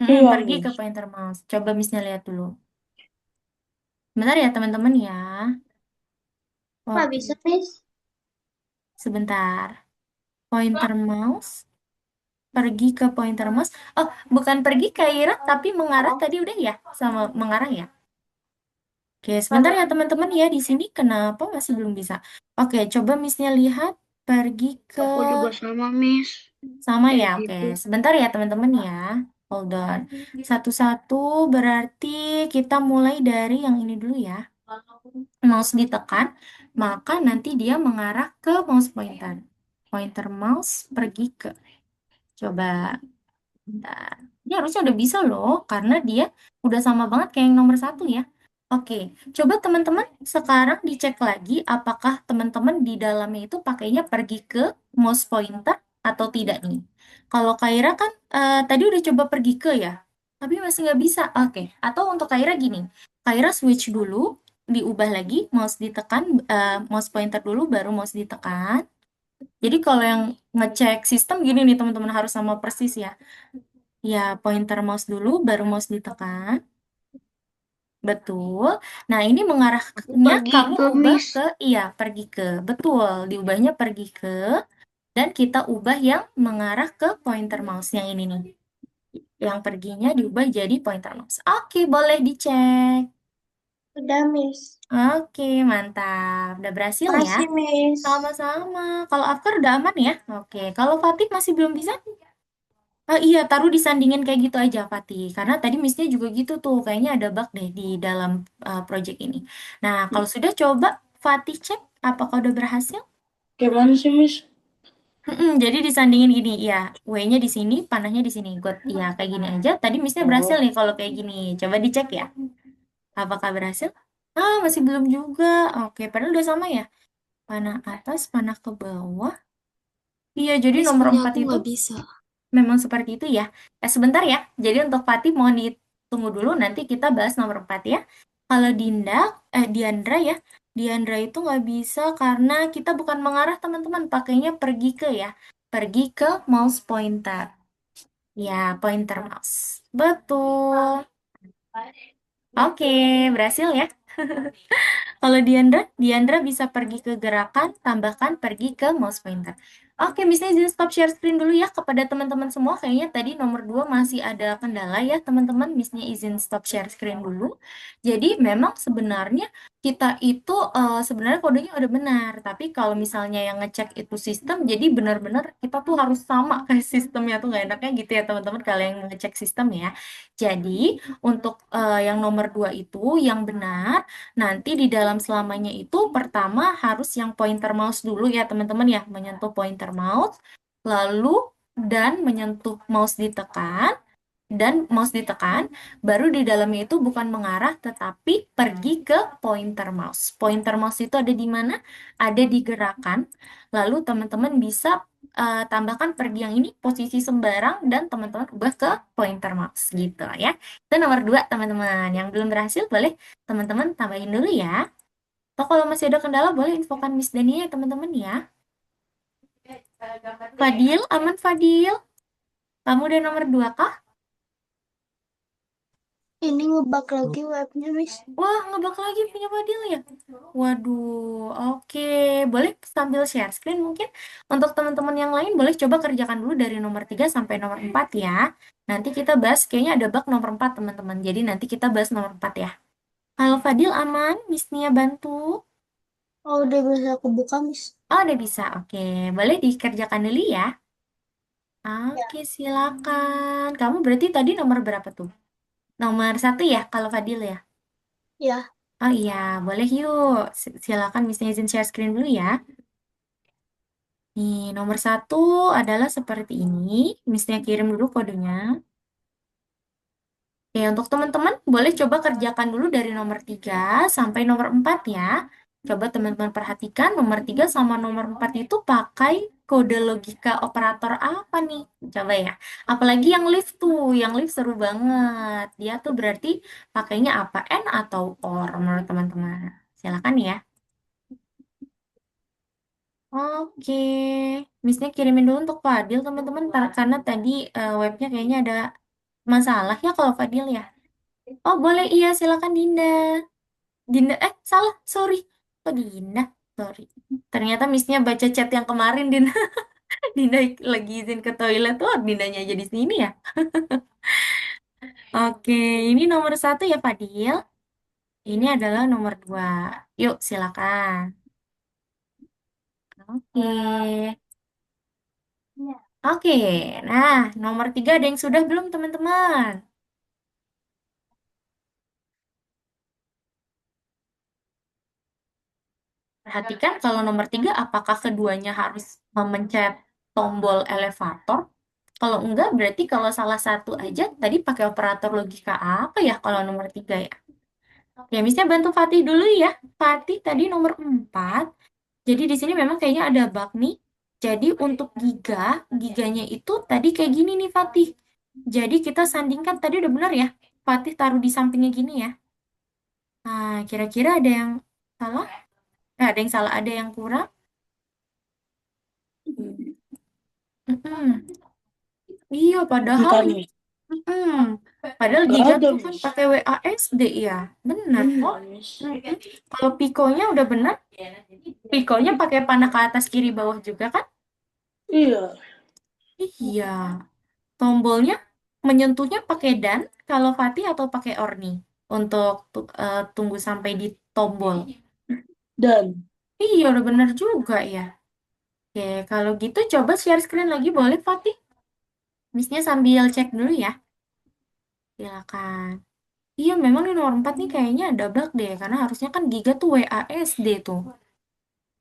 Iya, Pergi ke Miss. pointer mouse. Coba Miss-nya lihat dulu. Bentar ya, teman-teman ya. Nggak Oke, bisa, Miss. sebentar. Pointer mouse. Pergi ke pointer mouse. Oh, bukan pergi ke Ira, tapi mengarah tadi udah ya? Sama mengarah ya? Oke, sebentar ya teman-teman ya. Di sini kenapa masih belum bisa? Oke, coba Miss-nya lihat. Pergi ke... Aku juga sama, Miss. Sama Kayak ya? Oke, gitu. sebentar ya teman-teman ya. Hold on. Satu-satu berarti kita mulai dari yang ini dulu ya. Mouse ditekan, maka nanti dia mengarah ke mouse pointer. Pointer mouse pergi ke... Coba. Bentar. Ini harusnya udah bisa loh, karena dia udah sama banget kayak yang nomor satu ya. Oke, coba teman-teman sekarang dicek lagi apakah teman-teman di dalamnya itu pakainya pergi ke mouse pointer atau tidak nih. Kalau Kaira kan tadi udah coba pergi ke ya, tapi masih nggak bisa. Oke, atau untuk Kaira gini, Kaira switch dulu, diubah lagi, mouse ditekan, mouse pointer dulu, baru mouse ditekan. Jadi kalau yang ngecek sistem gini nih teman-teman harus sama persis ya. Ya, pointer mouse dulu, baru mouse ditekan. Betul. Nah, ini mengarahnya Pergi kamu ke ubah Miss. ke, iya, pergi ke. Betul, diubahnya pergi ke. Dan kita ubah yang mengarah ke pointer mouse yang ini nih. Yang perginya diubah jadi pointer mouse. Oke, boleh dicek. Udah, Miss. Oke, mantap. Udah berhasil ya? Makasih, Miss. Sama-sama. Kalau Afkar udah aman ya? Oke, kalau Fatih masih belum bisa? Oh iya, taruh disandingin kayak gitu aja, Fatih. Karena tadi Miss-nya juga gitu tuh, kayaknya ada bug deh di dalam project ini. Nah, kalau sudah coba Fatih cek apakah udah berhasil. Gimana sih, Miss? Jadi disandingin gini, ya, W-nya di sini, panahnya di sini. Good, ya kayak gini aja. Tadi Miss-nya berhasil nih kalau kayak gini. Coba dicek ya. Apakah berhasil? Ah, masih belum juga. Oke, padahal udah sama ya. Panah atas, panah ke bawah. Iya, jadi Miss, nomor punya 4 aku itu nggak bisa. memang seperti itu ya. Sebentar ya. Jadi untuk Fatih mohon ditunggu dulu nanti kita bahas nomor 4 ya. Kalau Diandra ya. Diandra itu nggak bisa karena kita bukan mengarah teman-teman. Pakainya pergi ke ya. Pergi ke mouse pointer. Ya, pointer mouse. Betul. Oke, berhasil ya. Kalau Diandra bisa pergi ke gerakan, tambahkan pergi ke mouse pointer. Oke, misalnya izin stop share screen dulu ya kepada teman-teman semua. Kayaknya tadi nomor 2 masih ada kendala ya teman-teman. Misalnya izin stop share screen dulu. Jadi memang sebenarnya kita itu sebenarnya kodenya udah benar. Tapi kalau misalnya yang ngecek itu sistem, jadi benar-benar kita tuh harus sama kayak sistemnya tuh nggak enaknya gitu ya teman-teman kalau yang ngecek sistem ya. Jadi untuk yang nomor 2 itu yang benar. Nanti di dalam selamanya itu pertama harus yang pointer mouse dulu ya teman-teman ya, menyentuh pointer mouse, lalu dan menyentuh mouse ditekan, dan mouse ditekan, baru di dalamnya itu bukan mengarah tetapi pergi ke pointer mouse. Pointer mouse itu ada di mana? Ada di gerakan, lalu teman-teman bisa tambahkan pergi yang ini posisi sembarang dan teman-teman ubah ke pointer mouse gitu ya. Itu nomor 2 teman-teman. Yang belum berhasil boleh teman-teman tambahin dulu ya. Atau kalau masih ada kendala boleh infokan Miss Dania ya teman-teman ya. Fadil, aman Fadil? Kamu udah nomor 2 kah? Ini ngebug lagi webnya, Miss. Wah, ngebug lagi punya Fadil ya? Waduh, oke. Boleh sambil share screen mungkin untuk teman-teman yang lain boleh coba kerjakan dulu dari nomor 3 sampai nomor 4 ya. Nanti kita bahas, kayaknya ada bug nomor 4 teman-teman. Jadi nanti kita bahas nomor 4 ya. Kalau Fadil aman, Miss Nia bantu. Oh, udah bisa aku buka, Miss. Oh, udah bisa. Oke, boleh dikerjakan dulu ya. Ya. Oke, silakan. Kamu berarti tadi nomor berapa tuh? Nomor 1 ya, kalau Fadil ya? Ya. Oh iya, boleh yuk. Silakan Miss Nia izin share screen dulu ya. Nih, nomor 1 adalah seperti ini. Miss Nia kirim dulu kodenya. Oke, untuk teman-teman boleh coba kerjakan dulu dari nomor 3 sampai nomor 4 ya. Coba teman-teman perhatikan nomor 3 sama nomor 4 itu pakai kode logika operator apa nih? Coba ya. Apalagi yang lift tuh, yang lift seru banget. Dia tuh berarti pakainya apa? N atau OR menurut teman-teman? Silakan ya. Oke, Missnya kirimin dulu untuk Fadil teman-teman karena tadi webnya kayaknya ada masalah ya kalau Fadil ya. Oh boleh iya silakan Dinda. Dinda salah sorry. Kok Dinda? Sorry. Ternyata Missnya baca chat yang kemarin Dinda. Dinda lagi izin ke toilet tuh Dindanya aja di sini ya. Oke, ini nomor 1 ya Fadil. Ini adalah nomor 2. Yuk silakan. Oke. Oke, nah nomor 3 ada yang sudah belum teman-teman? Perhatikan kalau nomor 3 apakah keduanya harus memencet tombol elevator? Kalau enggak, berarti kalau salah satu aja, tadi pakai operator logika apa ya kalau nomor 3 ya? Ya, misalnya bantu Fatih dulu ya. Fatih tadi nomor 4. Jadi di sini memang kayaknya ada bug nih. Jadi untuk giganya itu tadi kayak gini nih Fatih. Jadi kita sandingkan tadi udah benar ya. Fatih taruh di sampingnya gini ya. Nah, kira-kira ada yang salah? Ada yang salah, ada yang kurang? Mm-mm. Iya, padahal Bentar, ini, Miss. mm-mm. Padahal Nggak Giga ada, tuh kan Miss. pakai WASD ya, benar Iya, kok. Miss. Mm-mm. Kalau Piconya udah benar, Piconya pakai panah ke atas kiri bawah juga kan? Iya. Iya, tombolnya menyentuhnya pakai dan kalau Fatih atau pakai Orni untuk tunggu sampai di tombol. Dan. Iya, udah benar juga ya. Oke, kalau gitu coba share screen lagi boleh Fatih? Missnya sambil cek dulu ya. Silakan. Iya, memang di nomor 4 nih kayaknya ada bug deh, karena harusnya kan Giga tuh WASD tuh.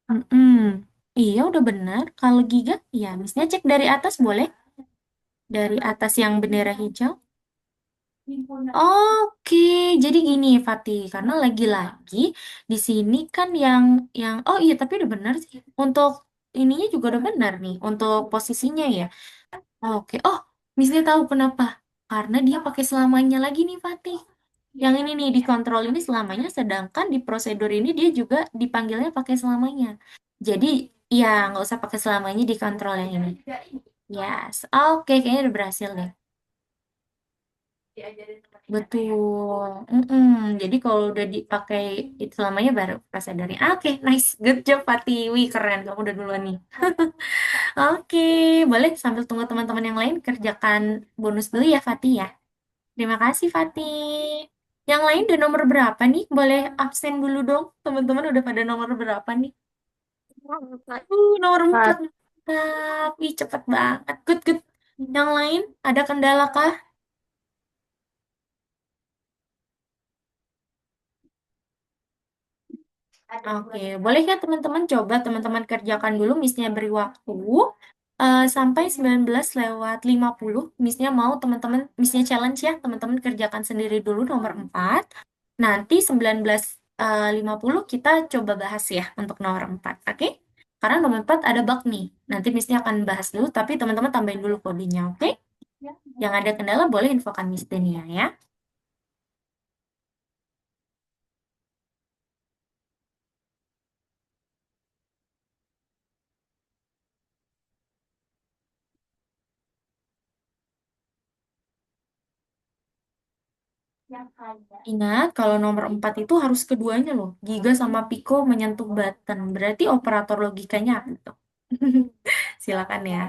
Mm-mm. Iya, udah benar. Kalau Giga, ya, misalnya cek dari atas boleh? Dari atas yang bendera hijau. Oke, jadi gini Fatih, karena lagi-lagi di sini kan oh iya tapi udah benar sih. Untuk ininya juga udah benar nih, untuk posisinya ya. Oke, oh, misalnya tahu kenapa? Karena dia pakai selamanya lagi nih Fatih. Yang ini nih dikontrol ini selamanya, sedangkan di prosedur ini dia juga dipanggilnya pakai selamanya. Jadi ya nggak usah pakai selamanya di kontrol yang ini. Yes, oke kayaknya udah berhasil deh. Betul. Mm-mm. Jadi kalau udah dipakai itu selamanya baru prosedurnya. Oke, nice, good job Fatih. Wih keren, kamu udah duluan nih. Oke, boleh sambil tunggu teman-teman yang lain kerjakan bonus dulu ya Fatih ya. Terima kasih Fatih. Yang lain udah nomor berapa nih? Boleh absen dulu dong. Teman-teman udah pada nomor berapa nih? Nomor 4. Mantap. Ih, cepet banget. Good, good. Yang lain ada kendala kah? Oke, boleh ya teman-teman coba teman-teman kerjakan dulu. Missnya beri waktu sampai 19:50. Missnya mau teman-teman, Missnya challenge ya. Teman-teman kerjakan sendiri dulu nomor 4. Nanti 19:50 kita coba bahas ya untuk nomor 4. Oke? Karena nomor 4 ada bug nih. Nanti Missnya akan bahas dulu, tapi teman-teman tambahin dulu kodenya, oke? Yang ada kendala boleh infokan Miss Denia ya. Ingat, kalau nomor 4 itu harus keduanya loh. Giga sama Pico menyentuh button. Berarti operator logikanya gitu. Silakan ya.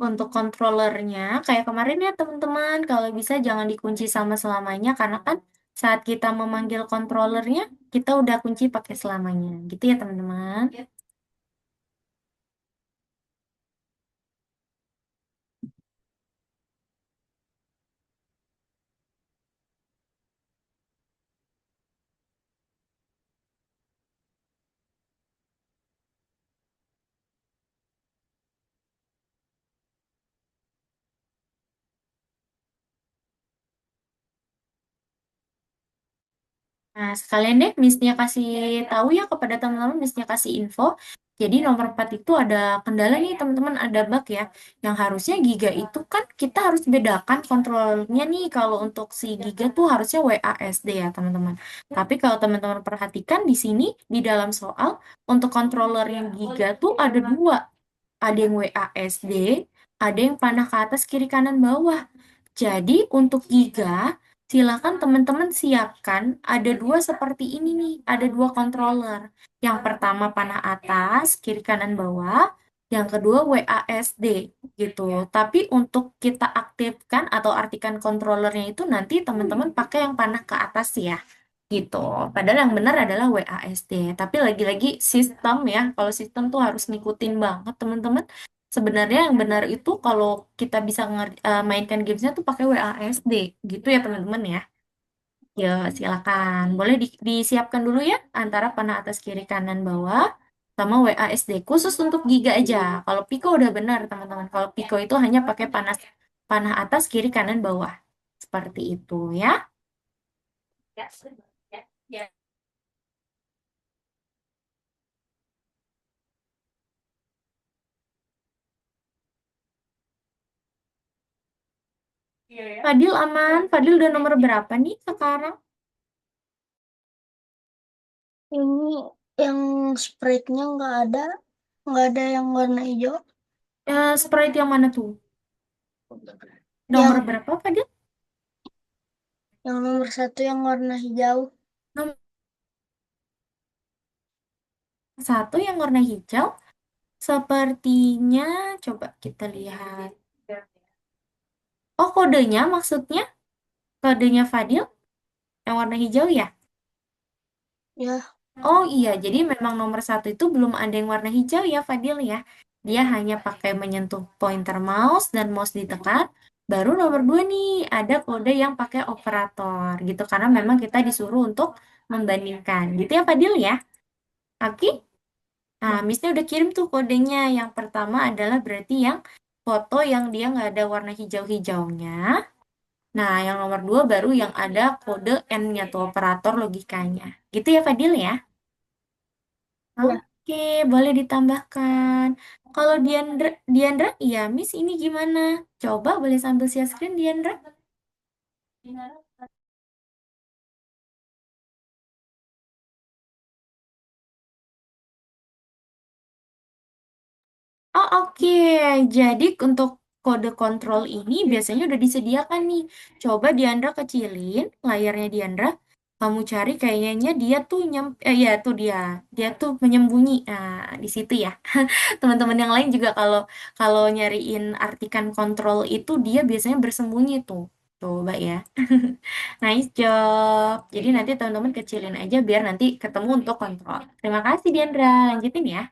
Untuk controllernya, kayak kemarin ya teman-teman, kalau bisa jangan dikunci sama selamanya, karena kan saat kita memanggil controllernya, kita udah kunci pakai selamanya. Gitu ya teman-teman. Nah, sekalian deh Miss-nya kasih tahu ya kepada teman-teman, Miss-nya kasih info. Jadi nomor 4 itu ada kendala nih teman-teman, ada bug ya. Yang harusnya Giga itu kan kita harus bedakan kontrolnya nih. Kalau untuk si Giga tuh harusnya WASD ya teman-teman. Tapi kalau teman-teman perhatikan di sini, di dalam soal, untuk controller yang Giga tuh ada dua. Ada yang WASD, ada yang panah ke atas, kiri, kanan, bawah. Jadi untuk Giga, silakan teman-teman siapkan ada dua seperti ini nih, ada dua controller. Yang pertama panah atas, kiri kanan bawah, yang kedua WASD gitu. Tapi untuk kita aktifkan atau artikan controllernya itu nanti teman-teman pakai yang panah ke atas ya. Gitu. Padahal yang benar adalah WASD. Tapi lagi-lagi sistem ya, kalau sistem tuh harus ngikutin banget teman-teman. Sebenarnya yang benar itu kalau kita bisa mainkan gamesnya tuh pakai WASD gitu ya teman-teman ya. Ya silakan. Boleh disiapkan dulu ya antara panah atas kiri kanan bawah sama WASD khusus untuk Giga aja. Kalau Pico udah benar teman-teman. Kalau Pico itu hanya pakai panah atas kiri kanan bawah. Seperti itu ya. Fadil aman. Fadil udah nomor berapa nih sekarang? Ini yang sprite-nya nggak ada yang warna hijau. Sprite yang mana tuh? Nomor Yang berapa Fadil? yang nomor 1 yang warna hijau. Nomor 1 yang warna hijau. Sepertinya, coba kita lihat. Oh, kodenya maksudnya? Kodenya Fadil yang warna hijau ya? Ya, Oh iya, jadi memang nomor 1 itu belum ada yang warna hijau ya Fadil ya. Dia hanya pakai menyentuh pointer mouse dan mouse ditekan. Baru nomor 2 nih, ada kode yang pakai operator gitu. Karena memang kita disuruh untuk membandingkan. Gitu ya Fadil ya? Oke? Nah, Miss-nya udah kirim tuh kodenya. Yang pertama adalah berarti yang foto yang dia nggak ada warna hijau-hijaunya. Nah, yang nomor 2 baru yang ada kode N-nya tuh, operator logikanya. Gitu ya, Fadil ya? ya. Oke, boleh ditambahkan. Kalau Diandra, Diandra, iya, Miss ini gimana? Coba boleh sambil share screen, Diandra? Oh, oke. Jadi untuk kode kontrol ini biasanya udah disediakan nih. Coba Diandra kecilin layarnya Diandra. Kamu cari kayaknya dia tuh ya tuh dia tuh menyembunyi. Nah, di situ ya. Teman-teman yang lain juga kalau kalau nyariin artikan kontrol itu dia biasanya bersembunyi tuh. Coba ya. Nice job. Jadi nanti teman-teman kecilin aja biar nanti ketemu untuk kontrol. Terima kasih Diandra. Lanjutin ya.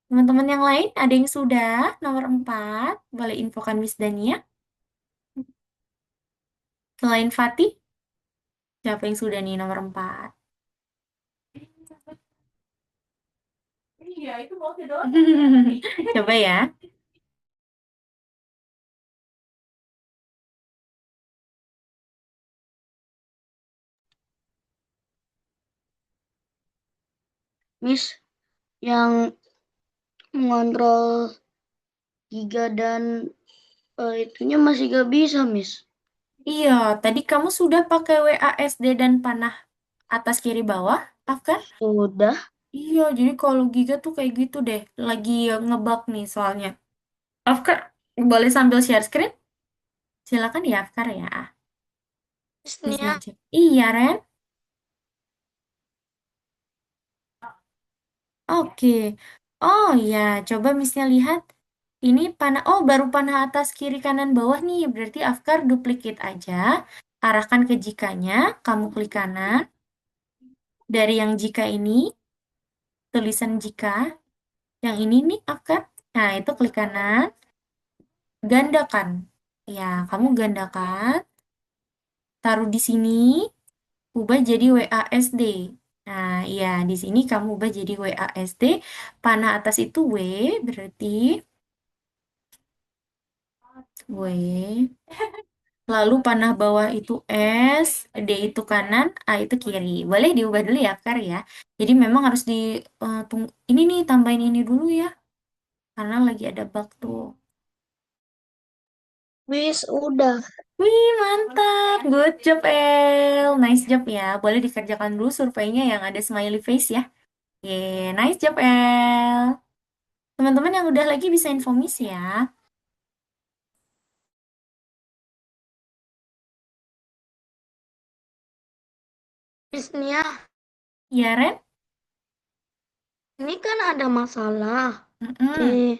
Teman-teman yang lain ada yang sudah nomor 4. Boleh infokan Miss Dania. Selain Fatih, siapa yang sudah nih nomor 4? Iya, itu mau doang. Coba ya. Miss, yang mengontrol giga dan itunya masih gak bisa, Miss. Iya, tadi kamu sudah pakai WASD dan panah atas kiri bawah, Afgan? Sudah. Iya, jadi kalau Giga tuh kayak gitu deh. Lagi ngebug nih soalnya. Afkar, boleh sambil share screen? Silakan ya, Afkar ya. Miss Bisa Nia, cek. Iya, Ren. Oke. Oh iya, coba Missnya lihat. Ini panah, oh baru panah atas kiri kanan bawah nih. Berarti Afkar duplicate aja. Arahkan ke jikanya, kamu klik kanan. Dari yang jika ini, tulisan jika. Yang ini nih, Afkar. Nah, itu klik kanan. Gandakan. Ya, kamu gandakan. Taruh di sini. Ubah jadi WASD. Nah, iya, di sini kamu ubah jadi WASD. Panah atas itu W, berarti W. Lalu panah bawah itu S, D itu kanan, A itu kiri. Boleh diubah dulu ya, Kar ya. Jadi memang harus ini nih, tambahin ini dulu ya. Karena lagi ada bug tuh. Miss udah. Wih, mantap. Good job, El. Nice job ya. Boleh dikerjakan dulu surveinya yang ada smiley face ya. Nice job, El. Teman-teman yang udah lagi bisa info Miss ya. Miss Nia, Ya, Ren? ini kan ada masalah di Mm-mm.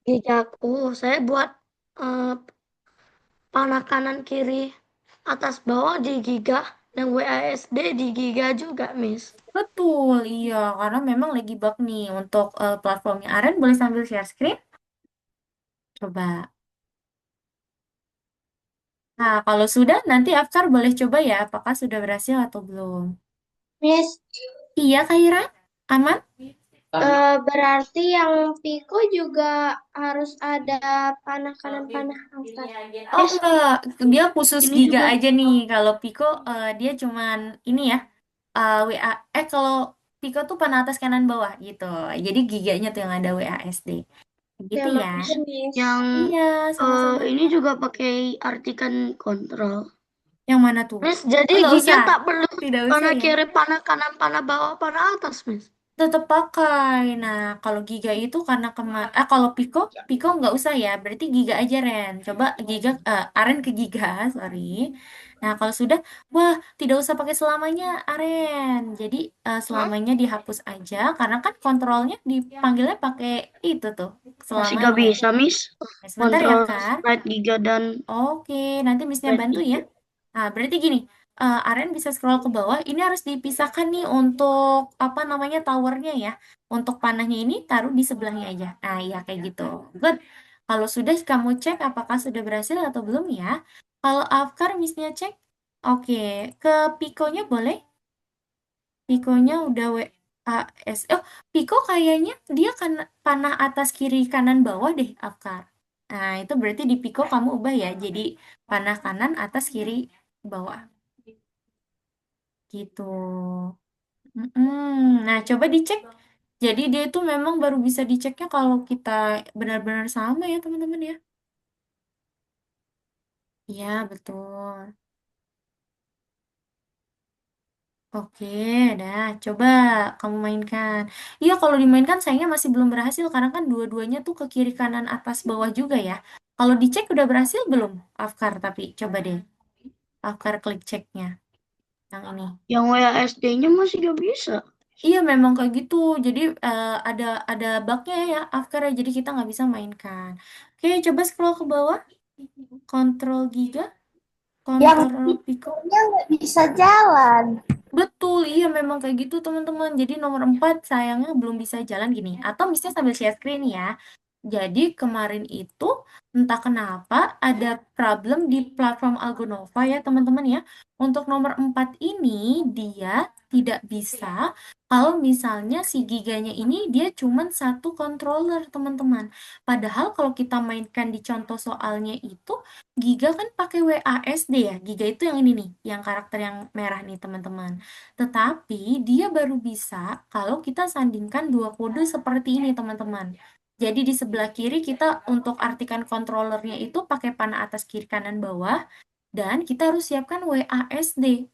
gigaku. Saya buat eh, panah kanan kiri atas bawah di giga dan WASD di giga juga, Miss. Betul, iya. Karena memang lagi bug nih untuk platformnya Aren. Boleh sambil share screen? Coba. Nah, kalau sudah, nanti Afkar boleh coba ya, apakah sudah berhasil atau belum. Miss, Iya, Kak Ira? Aman? berarti yang Piko juga harus ada panah kanan panah atas. Oh, Miss, enggak. Dia khusus ini Giga juga. aja nih. Kalau Pico, dia cuman ini ya, WA. Kalau Pico tuh panah atas kanan bawah gitu. Jadi Giganya tuh yang ada WASD. Gitu Terima ya. kasih, Miss. Yang Iya, sama-sama. ini juga pakai artikan kontrol. Yang mana tuh? Miss, jadi Oh, nggak giga usah. tak perlu Tidak usah panah ya. kiri, panah kanan, panah bawah, panah atas, Miss. Tetap pakai. Nah, kalau Giga itu karena kalau Pico, Pico nggak usah ya. Berarti Giga aja, Ren. Coba Giga, Aren ke Giga, sorry. Nah, kalau sudah, wah, tidak usah pakai selamanya, Aren. Jadi, Hah? selamanya dihapus aja, karena kan kontrolnya dipanggilnya pakai itu tuh, Masih gak selamanya. bisa, Miss. Nah, sebentar ya, Kontrol Kak. slide giga dan Oke, nanti Missnya slide bantu ya. giga. Nah, berarti gini, Aren bisa scroll ke bawah. Ini harus dipisahkan nih untuk apa namanya towernya ya. Untuk panahnya ini taruh di sebelahnya aja. Nah, ya kayak gitu. Good. Kalau sudah kamu cek apakah sudah berhasil atau belum ya. Kalau Afkar Missnya cek, oke. Ke Piconya boleh? Piconya udah WAS. Oh, Pico kayaknya dia kan panah atas kiri kanan bawah deh, Afkar. Nah, itu berarti di Pico kamu ubah ya. Jadi panah kanan atas kiri bawah. Gitu. Nah, coba dicek. Jadi dia itu memang baru bisa diceknya kalau kita benar-benar sama ya, teman-teman ya. Iya, betul. Oke, dah. Coba kamu mainkan. Iya, kalau dimainkan sayangnya masih belum berhasil karena kan dua-duanya tuh ke kiri kanan atas bawah juga ya. Kalau dicek udah berhasil belum? Afkar, tapi coba deh. Afkar klik ceknya. yang ini. Yang WASD-nya masih gak bisa. Iya memang kayak gitu. Jadi ada bugnya ya Afkar ya. Jadi kita nggak bisa mainkan. Oke, coba scroll ke bawah. Kontrol Giga, Yang kontrol Pico. itunya nggak bisa jalan. Betul, iya memang kayak gitu teman-teman. Jadi nomor 4 sayangnya belum bisa jalan gini. Atau misalnya sambil share screen ya. Jadi kemarin itu entah kenapa ada problem di platform Algonova ya teman-teman ya. Untuk nomor 4 ini dia tidak bisa kalau misalnya si giganya ini dia cuman satu controller teman-teman. Padahal kalau kita mainkan di contoh soalnya itu Giga kan pakai WASD ya. Giga itu yang ini nih, yang karakter yang merah nih teman-teman. Tetapi dia baru bisa kalau kita sandingkan dua kode seperti ini teman-teman. Jadi di sebelah kiri kita untuk artikan controllernya itu pakai panah atas kiri kanan bawah dan kita harus siapkan WASD.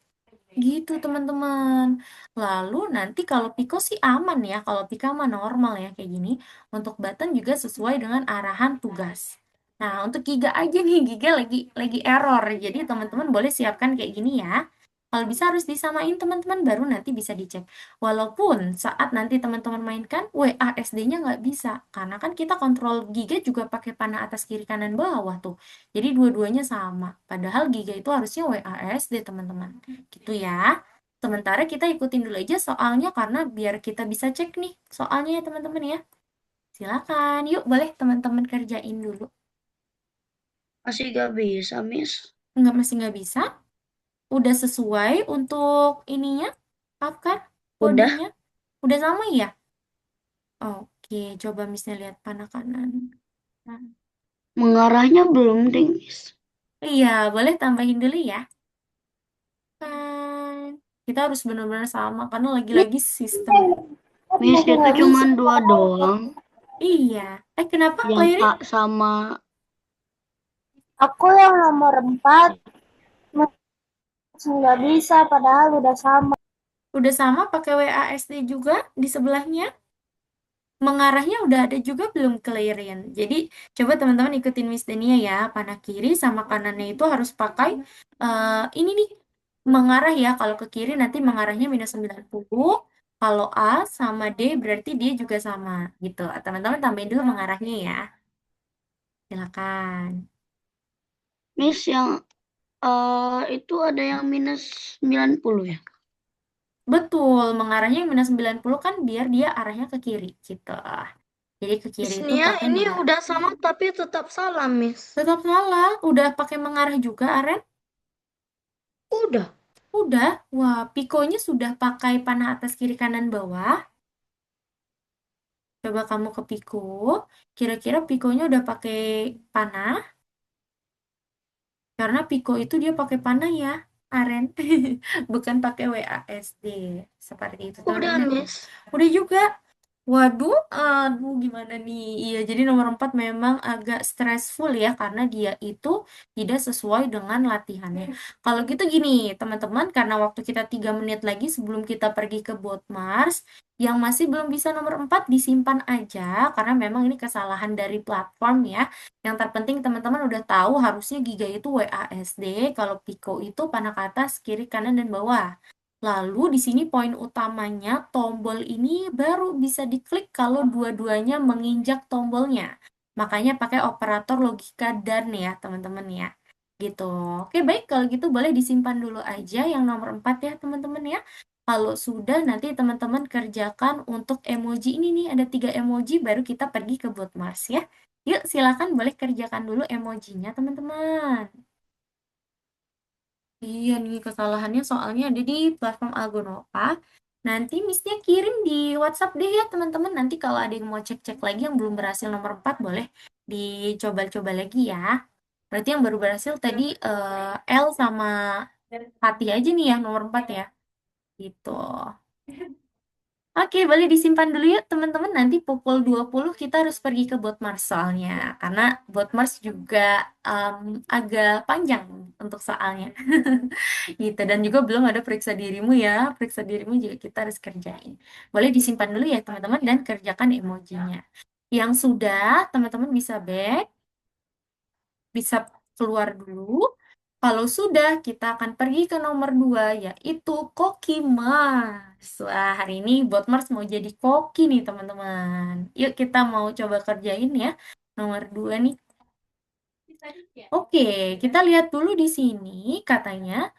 Gitu teman-teman. Lalu nanti kalau Pico sih aman ya, kalau Pico mah normal ya kayak gini. Untuk button juga sesuai dengan arahan tugas. Nah, untuk Giga aja nih, Giga lagi error. Jadi teman-teman boleh siapkan kayak gini ya. Kalau bisa harus disamain teman-teman baru nanti bisa dicek. Walaupun saat nanti teman-teman mainkan WASD-nya nggak bisa. Karena kan kita kontrol Giga juga pakai panah atas kiri kanan bawah tuh. Jadi dua-duanya sama. Padahal Giga itu harusnya WASD teman-teman. Gitu ya. Sementara kita ikutin dulu aja soalnya karena biar kita bisa cek nih soalnya ya teman-teman ya. Silakan. Yuk boleh teman-teman kerjain dulu. Masih gak bisa, Miss. Masih nggak bisa? Udah sesuai untuk ininya? Afkar? Udah. Kodenya? Udah sama ya? Oke, coba misalnya lihat panah kanan. Nah, Mengarahnya belum, ding, Miss. iya, boleh tambahin dulu ya. Kan kita harus benar-benar sama karena lagi-lagi sistem. Miss, itu cuma 2 doang. Iya. Kenapa, Yang Clary? A sama Aku yang nomor 4 masih nggak bisa, padahal udah sama. Udah sama pakai WASD juga di sebelahnya. Mengarahnya udah ada juga belum Clarion. Jadi coba teman-teman ikutin Miss Denia ya. Panah kiri sama kanannya itu harus pakai ini nih. Mengarah ya. Kalau ke kiri nanti mengarahnya -90. Kalau A sama D berarti dia juga sama gitu. Teman-teman tambahin dulu mengarahnya ya. Silakan. Miss yang itu ada yang -90 ya. Betul, mengarahnya yang -90 kan biar dia arahnya ke kiri gitu. Jadi ke kiri itu Miss-nya pakai ini mengarah. udah sama tapi tetap salah, Miss. Tetap salah, udah pakai mengarah juga, Aren? Udah. Udah, wah, pikonya sudah pakai panah atas kiri kanan bawah. Coba kamu ke piko, kira-kira pikonya udah pakai panah, karena piko itu dia pakai panah ya, Aren. Bukan pakai WASD. Seperti itu, Udah, teman-teman. Miss. Udah juga. Waduh, aduh gimana nih? Iya, jadi nomor 4 memang agak stressful ya, karena dia itu tidak sesuai dengan latihannya. Kalau gitu gini, teman-teman, karena waktu kita 3 menit lagi sebelum kita pergi ke Botmars, yang masih belum bisa nomor 4 disimpan aja, karena memang ini kesalahan dari platform ya. Yang terpenting teman-teman udah tahu harusnya Giga itu WASD, kalau Pico itu panah ke atas, kiri, kanan, dan bawah. Lalu di sini poin utamanya tombol ini baru bisa diklik kalau dua-duanya menginjak tombolnya. Makanya pakai operator logika dan ya teman-teman ya. Gitu. Oke baik kalau gitu boleh disimpan dulu aja yang nomor 4 ya teman-teman ya. Kalau sudah nanti teman-teman kerjakan untuk emoji ini nih ada 3 emoji baru kita pergi ke Botmars ya. Yuk silakan boleh kerjakan dulu emojinya teman-teman. Iya nih kesalahannya soalnya ada di platform Algonova. Nanti Miss-nya kirim di WhatsApp deh ya teman-teman. Nanti kalau ada yang mau cek-cek lagi yang belum berhasil nomor 4 boleh dicoba-coba lagi ya. Berarti yang baru berhasil tadi L sama Fatih aja nih ya nomor 4 ya. Gitu. Oke, boleh disimpan dulu ya teman-teman. Nanti pukul 20 kita harus pergi ke Botmars soalnya. Karena Botmars juga agak panjang untuk soalnya. Gitu. Dan juga belum ada periksa dirimu ya. Periksa dirimu juga kita harus kerjain. Boleh disimpan dulu ya teman-teman dan kerjakan emojinya. Yang sudah, teman-teman bisa back, bisa keluar dulu. Kalau sudah, kita akan pergi ke nomor 2, yaitu Koki Mars. Wah, hari ini Bot Mars mau jadi koki nih, teman-teman. Yuk, kita mau coba kerjain ya. Nomor 2 nih. Oke, kita lihat dulu di sini, katanya.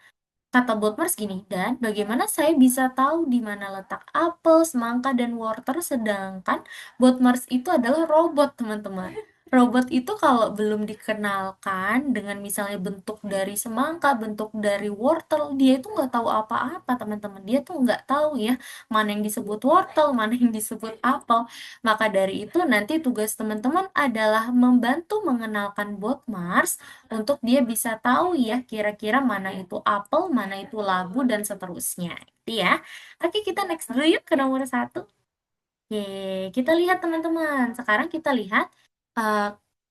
Kata Botmars gini, dan bagaimana saya bisa tahu di mana letak apel, semangka, dan wortel, sedangkan Botmars itu adalah robot, teman-teman. Robot itu kalau belum dikenalkan dengan misalnya bentuk dari semangka, bentuk dari wortel, dia itu nggak tahu apa-apa, teman-teman. Dia tuh nggak tahu ya, mana yang disebut wortel, mana yang disebut apel. Maka dari itu nanti tugas teman-teman adalah membantu mengenalkan Botmars untuk dia bisa tahu ya kira-kira mana itu apel, mana itu labu, dan seterusnya. Itu ya. Oke, kita next dulu yuk ke nomor 1. Oke, kita lihat teman-teman. Sekarang kita lihat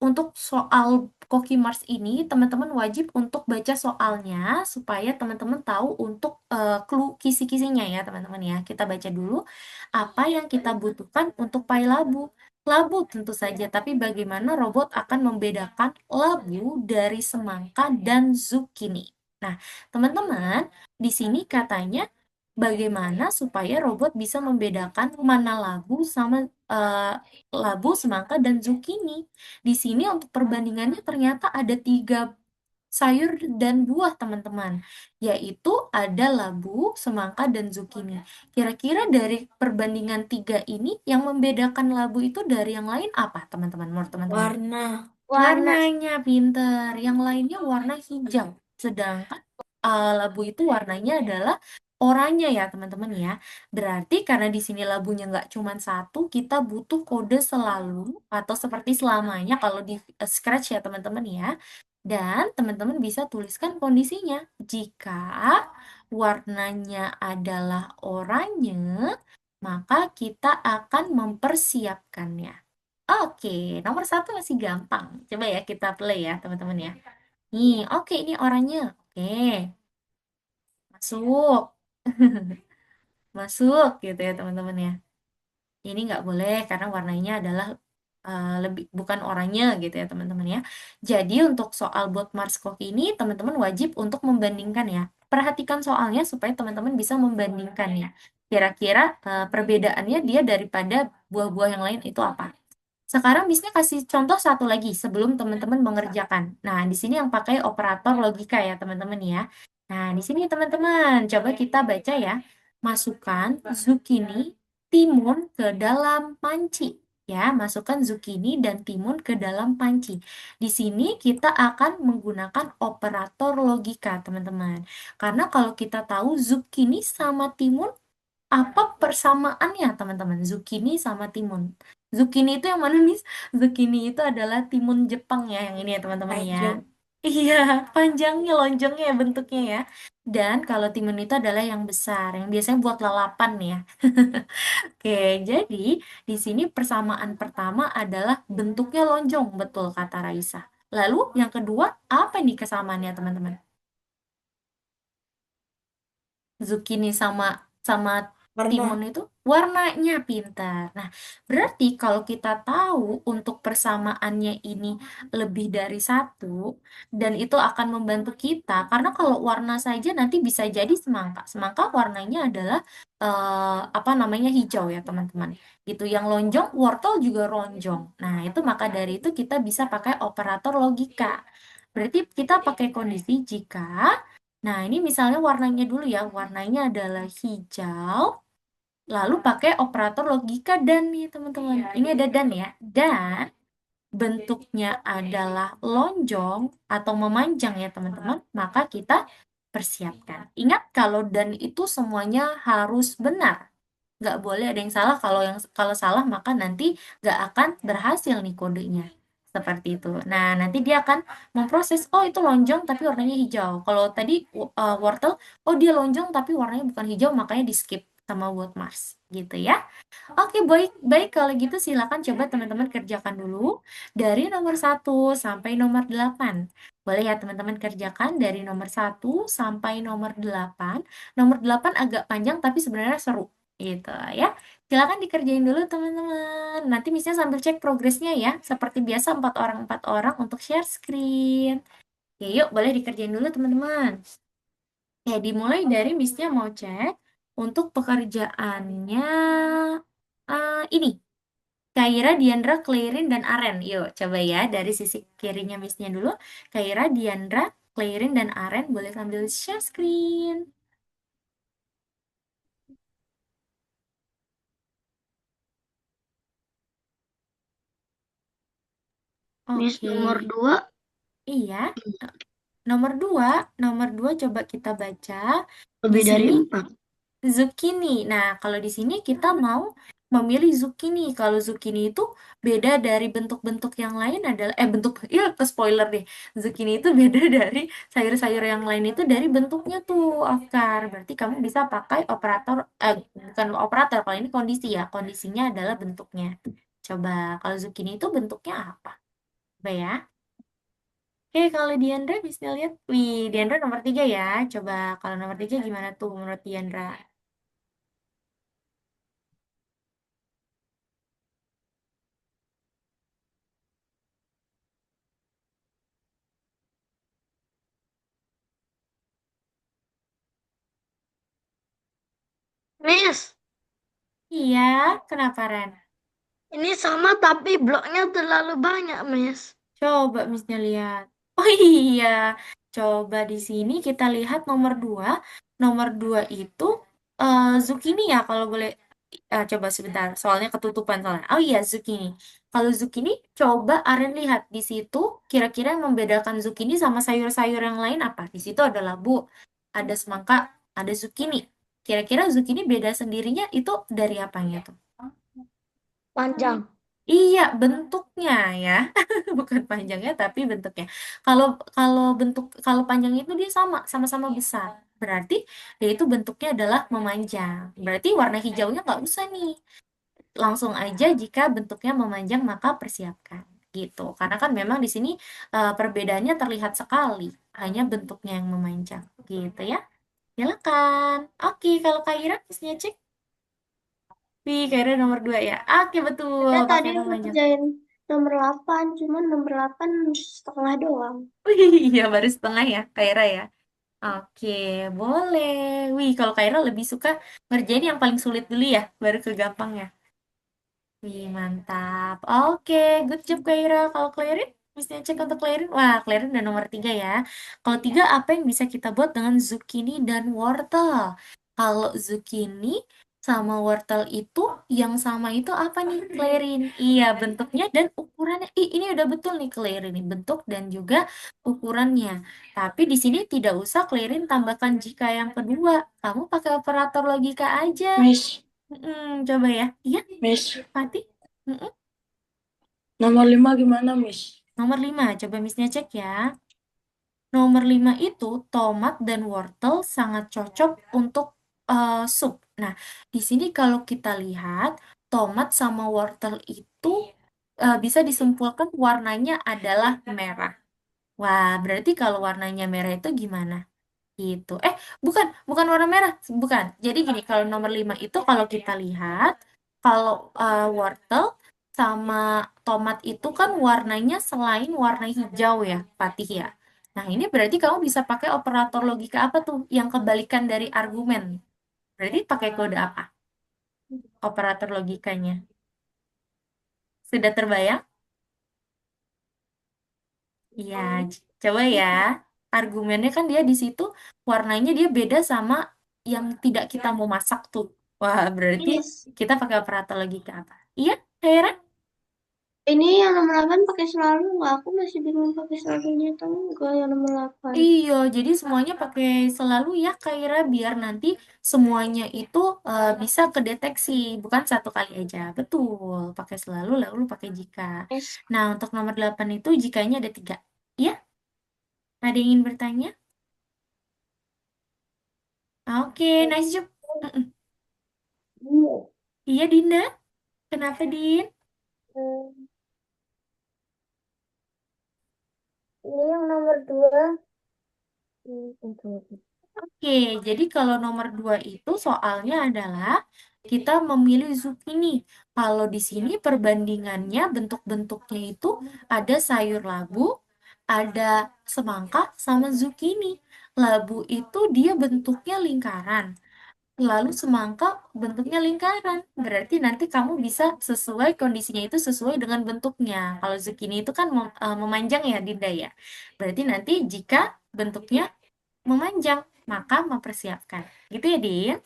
untuk soal Cookie Mars ini, teman-teman wajib untuk baca soalnya supaya teman-teman tahu untuk clue kisi-kisinya ya teman-teman ya. Kita baca dulu apa yang kita butuhkan untuk pai labu. Labu tentu saja, tapi bagaimana robot akan membedakan labu dari semangka dan zucchini. Nah, teman-teman, di sini katanya bagaimana supaya robot bisa membedakan mana labu sama labu, semangka, dan zucchini. Di sini untuk perbandingannya ternyata ada 3 sayur dan buah, teman-teman. Yaitu ada labu, semangka, dan zucchini. Kira-kira dari perbandingan 3 ini, yang membedakan labu itu dari yang lain apa, teman-teman? Menurut teman-teman? Warna. Warna. Warnanya pinter. Yang lainnya warna hijau. Sedangkan labu itu warnanya adalah oranye ya teman-teman ya. Berarti karena di sini labunya nggak cuma satu, kita butuh kode selalu atau seperti selamanya kalau di Scratch ya teman-teman ya. Dan teman-teman bisa tuliskan kondisinya. Jika warnanya adalah oranye, maka kita akan mempersiapkannya. Oke, nomor 1 masih gampang. Coba ya kita play ya teman-teman ya. Nih, oke ini oranye. Oke, masuk. Masuk gitu ya teman-teman ya. Ini nggak boleh karena warnanya adalah lebih bukan oranye gitu ya teman-teman ya. Jadi untuk soal buat Mars Cookie ini teman-teman wajib untuk membandingkan ya. Perhatikan soalnya supaya teman-teman bisa membandingkan ya. Kira-kira perbedaannya dia daripada buah-buah yang lain itu apa. Sekarang Bisnya kasih contoh satu lagi sebelum teman-teman mengerjakan. Nah, di sini yang pakai operator logika ya teman-teman ya. Nah, di sini teman-teman coba kita baca ya. Masukkan zucchini, timun ke dalam panci. Ya, masukkan zucchini dan timun ke dalam panci. Di sini kita akan menggunakan operator logika, teman-teman. Karena kalau kita tahu zucchini sama timun, apa persamaannya, teman-teman? Zucchini sama timun. Zucchini itu yang mana, Miss? Zucchini itu adalah timun Jepang ya, yang ini ya, teman-teman ya. Panjang. Iya, panjangnya, lonjongnya ya bentuknya ya. Dan kalau timun itu adalah yang besar, yang biasanya buat lalapan ya. Oke, jadi di sini persamaan pertama adalah bentuknya lonjong, betul kata Raisa. Lalu yang kedua, apa nih kesamaannya, teman-teman? Zucchini sama sama Warna. timun itu warnanya pintar. Nah, berarti kalau kita tahu untuk persamaannya ini lebih dari satu, dan itu akan membantu kita, karena kalau warna saja nanti bisa jadi semangka. Semangka warnanya adalah apa namanya hijau ya teman-teman. Itu yang lonjong, wortel juga lonjong. Nah, itu maka dari itu kita bisa pakai operator logika. Berarti kita pakai kondisi jika Nah, ini misalnya warnanya dulu ya. Warnanya adalah hijau. Lalu pakai operator logika dan nih, teman-teman. Ini ada dan ya. Dan bentuknya adalah lonjong atau memanjang ya, teman-teman. Maka kita persiapkan. Ingat kalau dan itu semuanya harus benar. Nggak boleh ada yang salah. Kalau salah maka nanti nggak akan berhasil nih kodenya. Seperti itu. Nah, nanti dia akan memproses, oh itu lonjong tapi warnanya hijau. Kalau tadi wortel, oh dia lonjong tapi warnanya bukan hijau, makanya di skip sama word Mars. Gitu ya. Oke, baik, baik kalau gitu silakan coba teman-teman kerjakan dulu dari nomor 1 sampai nomor 8. Boleh ya teman-teman kerjakan dari nomor 1 sampai nomor 8. Nomor 8 agak panjang tapi sebenarnya seru gitu ya. Silakan dikerjain dulu teman-teman. Nanti misalnya sambil cek progresnya ya. Seperti biasa 4 orang untuk share screen. Ya, yuk boleh dikerjain dulu teman-teman. Ya, dimulai dari Miss-nya mau cek untuk pekerjaannya ini. Kaira, Diandra, Clairin, dan Aren. Yuk, coba ya dari sisi kirinya Miss-nya dulu. Kaira, Diandra, Clairin, dan Aren boleh sambil share screen. Miss Oke, nomor 2. iya. Nomor dua coba kita baca. Di Lebih dari sini 4. zucchini. Nah, kalau di sini kita mau memilih zucchini. Kalau zucchini itu beda dari bentuk-bentuk yang lain adalah ya ke spoiler deh. Zucchini itu beda dari sayur-sayur yang lain itu dari bentuknya tuh, Afkar. Berarti kamu bisa pakai operator bukan operator, kalau ini kondisi ya. Kondisinya adalah bentuknya. Coba kalau zucchini itu bentuknya apa? Coba ya. Oke, kalau Diandra bisa lihat. Wih, Diandra nomor 3 ya. Coba kalau nomor 3 gimana tuh menurut Diandra? Miss, Iya, kenapa Ren? ini sama tapi bloknya terlalu banyak, Miss. Coba Miss-nya lihat. Oh iya, coba di sini kita lihat nomor 2. Nomor 2 itu zucchini ya kalau boleh. Coba sebentar, soalnya ketutupan soalnya. Oh iya, zucchini. Kalau zucchini, coba Aren lihat di situ kira-kira yang membedakan zucchini sama sayur-sayur yang lain apa? Di situ ada labu, ada semangka, ada zucchini. Kira-kira zucchini beda sendirinya itu dari apanya tuh? Panjang. Iya, bentuknya ya. Bukan panjangnya tapi bentuknya. Kalau kalau panjang itu dia sama-sama besar. Berarti dia itu bentuknya adalah memanjang. Berarti warna hijaunya nggak usah nih. Langsung aja jika bentuknya memanjang maka persiapkan gitu. Karena kan memang di sini perbedaannya terlihat sekali. Hanya bentuknya yang memanjang gitu ya. Silakan. Oke, kalau Kaira bisnya cek. Wih, Kaira nomor 2 ya. Oke, betul. Saya tadi Pakai yang memanjang. ngerjain nomor 8, cuman nomor 8 setengah doang. Wih, iya baru setengah ya, Kaira ya. Oke, boleh. Wih, kalau Kaira lebih suka ngerjain yang paling sulit dulu ya, baru ke gampang ya. Wih, mantap. Oke, good job Kaira. Kalau Clarin, bisa cek untuk Clarin. Wah, Clarin udah nomor 3 ya. Kalau 3, apa yang bisa kita buat dengan zucchini dan wortel? Kalau zucchini sama wortel itu, yang sama itu apa nih, Clarin? Iya, bentuknya dan ukurannya. Ini udah betul nih, Clarin. Nih, bentuk dan juga ukurannya. Tapi di sini tidak usah Clarin tambahkan jika yang kedua. Kamu pakai operator logika aja. Miss, Coba ya. Iya, Miss. Fatih. Mm-mm. Nomor 5 gimana, Miss? Nomor 5, coba Miss-nya cek ya. Nomor 5 itu tomat dan wortel sangat cocok untuk sup. Nah, di sini kalau kita lihat tomat sama wortel itu bisa disimpulkan warnanya adalah merah. Wah, berarti kalau warnanya merah itu gimana? Gitu. Bukan warna merah, bukan. Jadi gini, kalau nomor 5 itu kalau kita lihat, kalau wortel sama tomat itu kan warnanya selain warna hijau ya, Fatih ya. Nah, ini berarti kamu bisa pakai operator logika apa tuh yang kebalikan dari argumen? Berarti pakai kode apa? Operator logikanya. Sudah terbayang? Iya, coba ya. Argumennya kan dia di situ warnanya dia beda sama yang tidak kita mau masak tuh. Wah, berarti Yes. kita pakai operator logika apa? Iya, Hera? Ini yang nomor 8 pakai selalu nggak? Aku masih bingung pakai selalunya atau enggak yang nomor 8. Iya, jadi semuanya pakai selalu ya, Kaira, biar nanti semuanya itu bisa kedeteksi, bukan satu kali aja. Betul, pakai selalu lalu pakai jika. Yes. Nah, untuk nomor 8 itu jikanya ada 3. Iya? Ada yang ingin bertanya? Oke, nice job. Mm-mm. Iya, Dinda. Kenapa, Din? Ini yang nomor 2. Oke, jadi kalau nomor 2 itu soalnya adalah kita memilih zucchini. Kalau di sini perbandingannya bentuk-bentuknya itu ada sayur labu, ada semangka sama zucchini. Labu itu dia bentuknya lingkaran. Lalu semangka bentuknya lingkaran. Berarti nanti kamu bisa sesuai kondisinya itu sesuai dengan bentuknya. Kalau zucchini itu kan memanjang ya, Dinda ya. Berarti nanti jika bentuknya memanjang, maka mempersiapkan. Gitu ya, Din?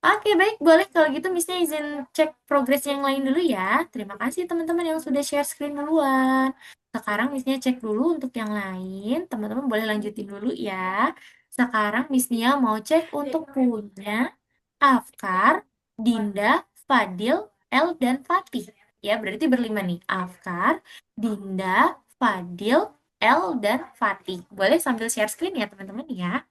Oke, baik. Boleh kalau gitu Missnya izin cek progres yang lain dulu ya. Terima kasih teman-teman yang sudah share screen duluan. Sekarang Missnya cek dulu untuk yang lain. Teman-teman boleh lanjutin dulu ya. Sekarang Missnya mau cek untuk punya Afkar, Dinda, Fadil, El, dan Fatih. Ya, berarti berlima nih. Afkar, Dinda, Fadil, El, dan Fatih. Boleh sambil share screen ya teman-teman ya.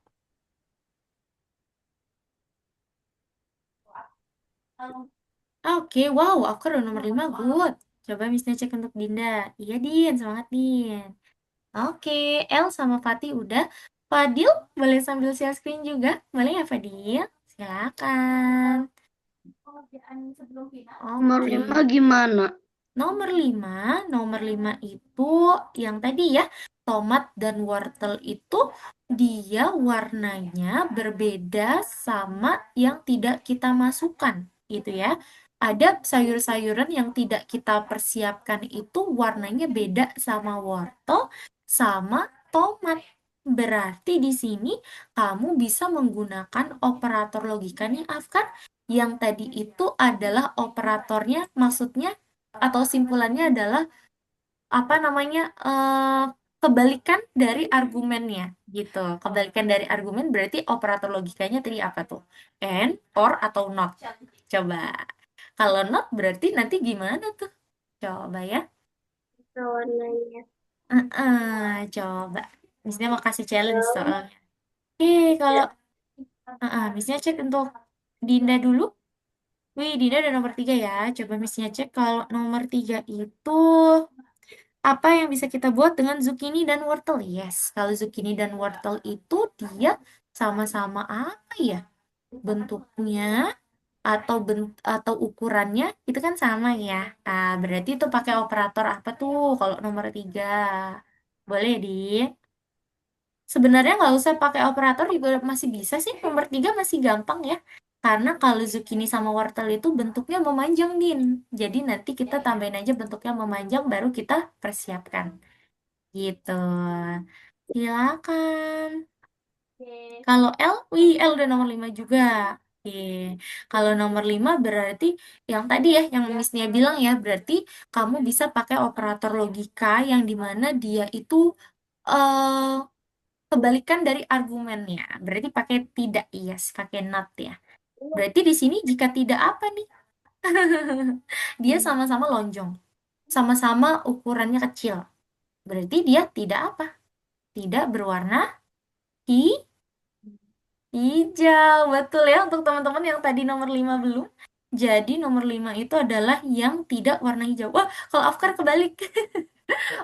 Oke, wow, aku udah nomor 5, good. Coba Miss cek untuk Dinda. Iya, Din, semangat, Din. Oke, El sama Fatih udah. Fadil, boleh sambil share screen juga? Boleh ya, Fadil? Silakan. Nomor Oke. 5 gimana? Nomor lima itu yang tadi ya, tomat dan wortel itu dia warnanya berbeda sama yang tidak kita masukkan, gitu ya. Ada sayur-sayuran yang tidak kita persiapkan itu warnanya beda sama wortel, sama tomat. Berarti di sini kamu bisa menggunakan operator logika nih, Afkan. Yang tadi itu adalah operatornya, maksudnya atau simpulannya adalah apa namanya kebalikan dari argumennya gitu. Kebalikan dari argumen berarti operator logikanya tadi apa tuh? And, or, atau not? Coba. Kalau not berarti nanti gimana tuh? Coba ya. Warnanya. Coba. Misalnya mau kasih challenge soalnya. Oke, kalau misalnya cek untuk Dinda dulu. Wih, Dinda ada nomor 3 ya. Coba misalnya cek kalau nomor 3 itu apa yang bisa kita buat dengan zucchini dan wortel? Yes, kalau zucchini dan wortel itu dia sama-sama apa ya? Bentuknya atau ukurannya itu kan sama ya. Berarti itu pakai operator apa tuh kalau nomor 3? Boleh, Di. Sebenarnya nggak usah pakai operator juga masih bisa sih. Nomor 3 masih gampang ya. Karena kalau zucchini sama wortel itu bentuknya memanjang, Din. Jadi nanti kita tambahin aja bentuknya memanjang baru kita persiapkan. Gitu. Silakan. Kalau L, wih, L udah nomor 5 juga. Oke. Kalau nomor 5 berarti yang tadi ya, yang Miss-nya bilang ya, berarti kamu bisa pakai operator logika yang dimana dia itu eh kebalikan dari argumennya. Berarti pakai tidak, yes, pakai not ya. Berarti di sini jika tidak apa nih? Dia sama-sama lonjong. Sama-sama ukurannya kecil. Berarti dia tidak apa? Tidak berwarna hijau. Betul ya untuk teman-teman yang tadi nomor 5 belum. Jadi nomor 5 itu adalah yang tidak warna hijau. Wah, kalau Afkar kebalik.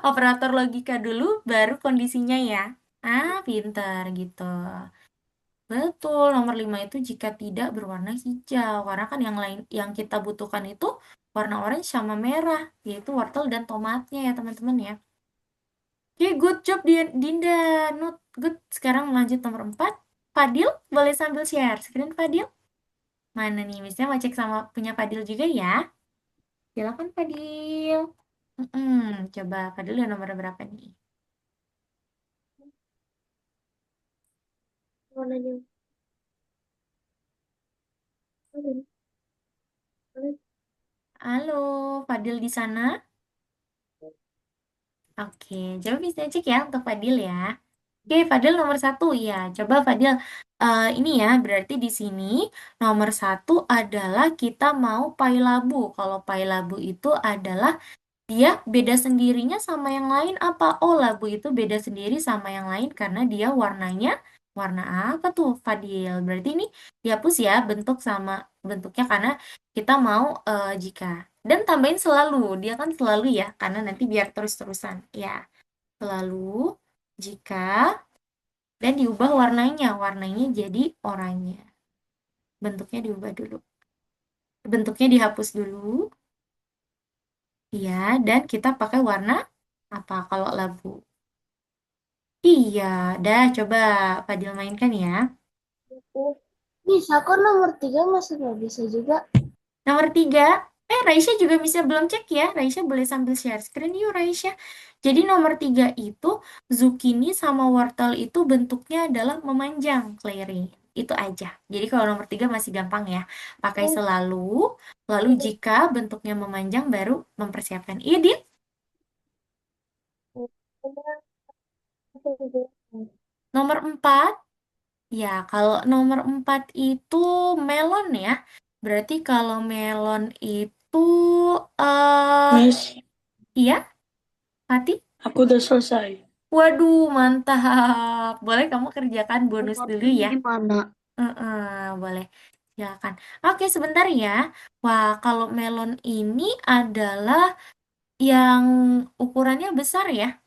Operator logika dulu, baru kondisinya ya. Pintar gitu. Betul, nomor 5 itu jika tidak berwarna hijau. Karena kan yang lain yang kita butuhkan itu warna orange sama merah, yaitu wortel dan tomatnya ya teman-teman ya. Oke, good job Dinda. Not good. Sekarang lanjut nomor 4. Fadil, boleh sambil share screen Fadil? Mana nih, misalnya mau cek sama punya Fadil juga ya. Silakan Fadil. Coba Fadil yang nomor berapa nih? Warnanya. Halo, Fadil di sana? Oke, coba bisa cek ya untuk Fadil ya. Oke, Fadil nomor 1 ya. Coba Fadil, ini ya, berarti di sini nomor 1 adalah kita mau pai labu. Kalau pai labu itu adalah dia beda sendirinya sama yang lain apa? Oh, labu itu beda sendiri sama yang lain karena dia warnanya warna apa tuh, Fadil? Berarti ini dihapus ya bentuknya karena kita mau jika. Dan tambahin selalu, dia kan selalu ya, karena nanti biar terus-terusan. Ya, selalu jika dan diubah warnanya jadi oranye. Bentuknya diubah dulu. Bentuknya dihapus dulu. Ya, dan kita pakai warna apa kalau labu? Iya, dah coba Fadil mainkan ya. Bisa kok nomor 3 masih nggak bisa juga. Nomor 3, Raisya juga bisa belum cek ya. Raisya boleh sambil share screen yuk Raisya. Jadi nomor 3 itu zucchini sama wortel itu bentuknya adalah memanjang, Clary. Itu aja. Jadi kalau nomor 3 masih gampang ya. Pakai selalu, lalu jika bentuknya memanjang baru mempersiapkan. Iya, Din? Nomor 4, ya kalau nomor 4 itu melon ya. Berarti kalau melon itu, Miss, iya, Fatih? aku udah selesai. Waduh, mantap. Boleh kamu kerjakan bonus Nomor dulu ini ya? gimana? Heeh, boleh. Silakan. Oke, sebentar ya. Wah, kalau melon ini adalah yang ukurannya besar ya,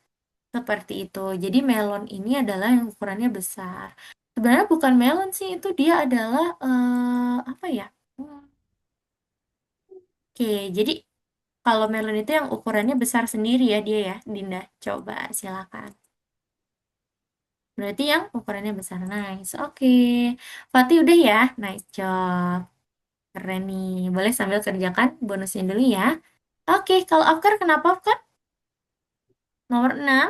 seperti itu. Jadi melon ini adalah yang ukurannya besar. Sebenarnya bukan melon sih, itu dia adalah apa ya? Hmm, Oke, jadi kalau melon itu yang ukurannya besar sendiri ya dia ya, Dinda. Coba silakan. Berarti yang ukurannya besar. Nice. Oke. Fatih udah ya. Nice job. Keren nih. Boleh sambil kerjakan bonusnya dulu ya. Oke, kalau Afkar kenapa Afkar? Nomor 6.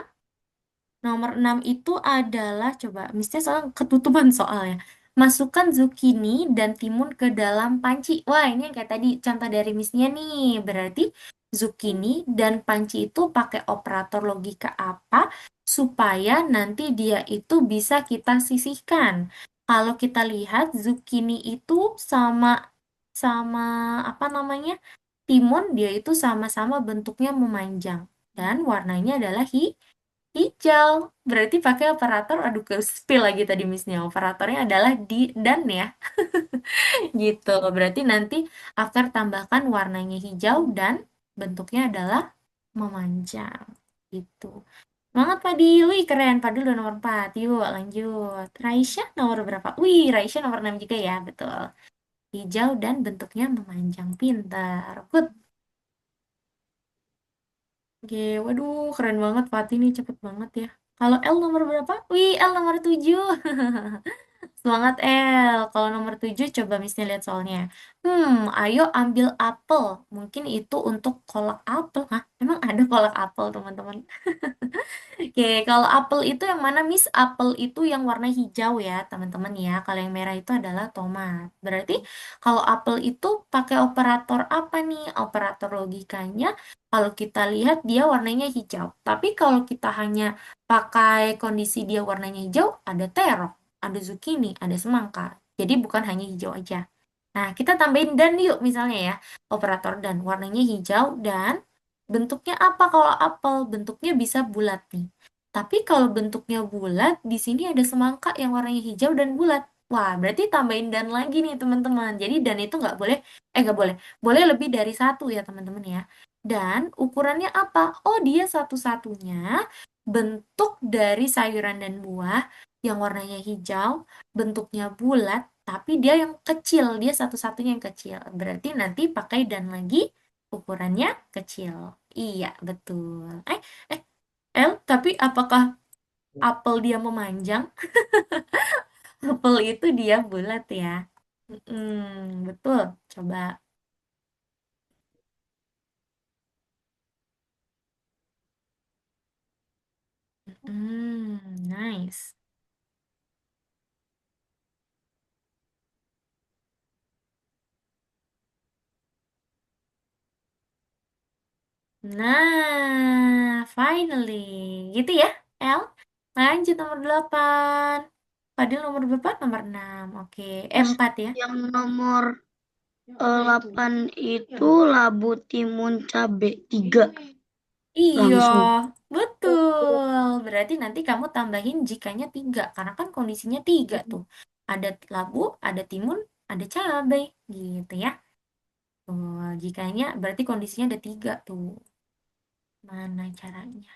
Nomor 6 itu adalah, coba, misalnya soal ketutupan soalnya. Masukkan zucchini dan timun ke dalam panci. Wah, ini yang kayak tadi contoh dari Miss-nya nih. Berarti zucchini dan panci itu pakai operator logika apa supaya nanti dia itu bisa kita sisihkan. Kalau kita lihat zucchini itu sama sama apa namanya? Timun dia itu sama-sama bentuknya memanjang dan warnanya adalah hijau. Berarti pakai operator, aduh ke spill lagi tadi Missnya. Operatornya adalah di dan ya, gitu. Berarti nanti after tambahkan warnanya hijau dan bentuknya adalah memanjang. Gitu. Semangat Fadil, wih keren. Fadil udah nomor 4. Yuk lanjut. Raisya nomor berapa? Wih, Raisya nomor 6 juga ya, betul. Hijau dan bentuknya memanjang. Pintar. Good. Oke, waduh keren banget Fatih nih, cepet banget ya. Kalau L nomor berapa? Wih, L nomor 7. Semangat El. Kalau nomor 7 coba Missnya lihat soalnya. Ayo ambil apel. Mungkin itu untuk kolak apel. Hah? Emang ada kolak apel, teman-teman? Oke, kalau apel itu yang mana, Miss? Apel itu yang warna hijau ya, teman-teman ya. Kalau yang merah itu adalah tomat. Berarti kalau apel itu pakai operator apa nih? Operator logikanya, kalau kita lihat dia warnanya hijau. Tapi kalau kita hanya pakai kondisi dia warnanya hijau, ada terong, ada zucchini, ada semangka. Jadi bukan hanya hijau aja. Nah, kita tambahin dan yuk misalnya ya. Operator dan warnanya hijau dan bentuknya apa kalau apel? Bentuknya bisa bulat nih. Tapi kalau bentuknya bulat, di sini ada semangka yang warnanya hijau dan bulat. Wah, berarti tambahin dan lagi nih teman-teman. Jadi dan itu nggak boleh, nggak boleh. Boleh lebih dari satu ya teman-teman ya. Dan ukurannya apa? Oh, dia satu-satunya bentuk dari sayuran dan buah yang warnanya hijau, bentuknya bulat, tapi dia yang kecil. Dia satu-satunya yang kecil. Berarti nanti pakai dan lagi ukurannya kecil. Iya, betul. Tapi apakah apel dia memanjang? Apel itu dia bulat ya. Betul. Coba. Nice. Nah, finally. Gitu ya, El? Lanjut nomor 8. Fadil nomor berapa? Nomor 6. Oke. Miss, 4 ya. yang nomor 8 itu labu timun cabe 3 Iya, langsung. betul. Berarti nanti kamu tambahin jikanya 3. Karena kan kondisinya 3 tuh. Ada labu, ada timun, ada cabai. Gitu ya. Oh, jikanya berarti kondisinya ada 3 tuh. Mana caranya?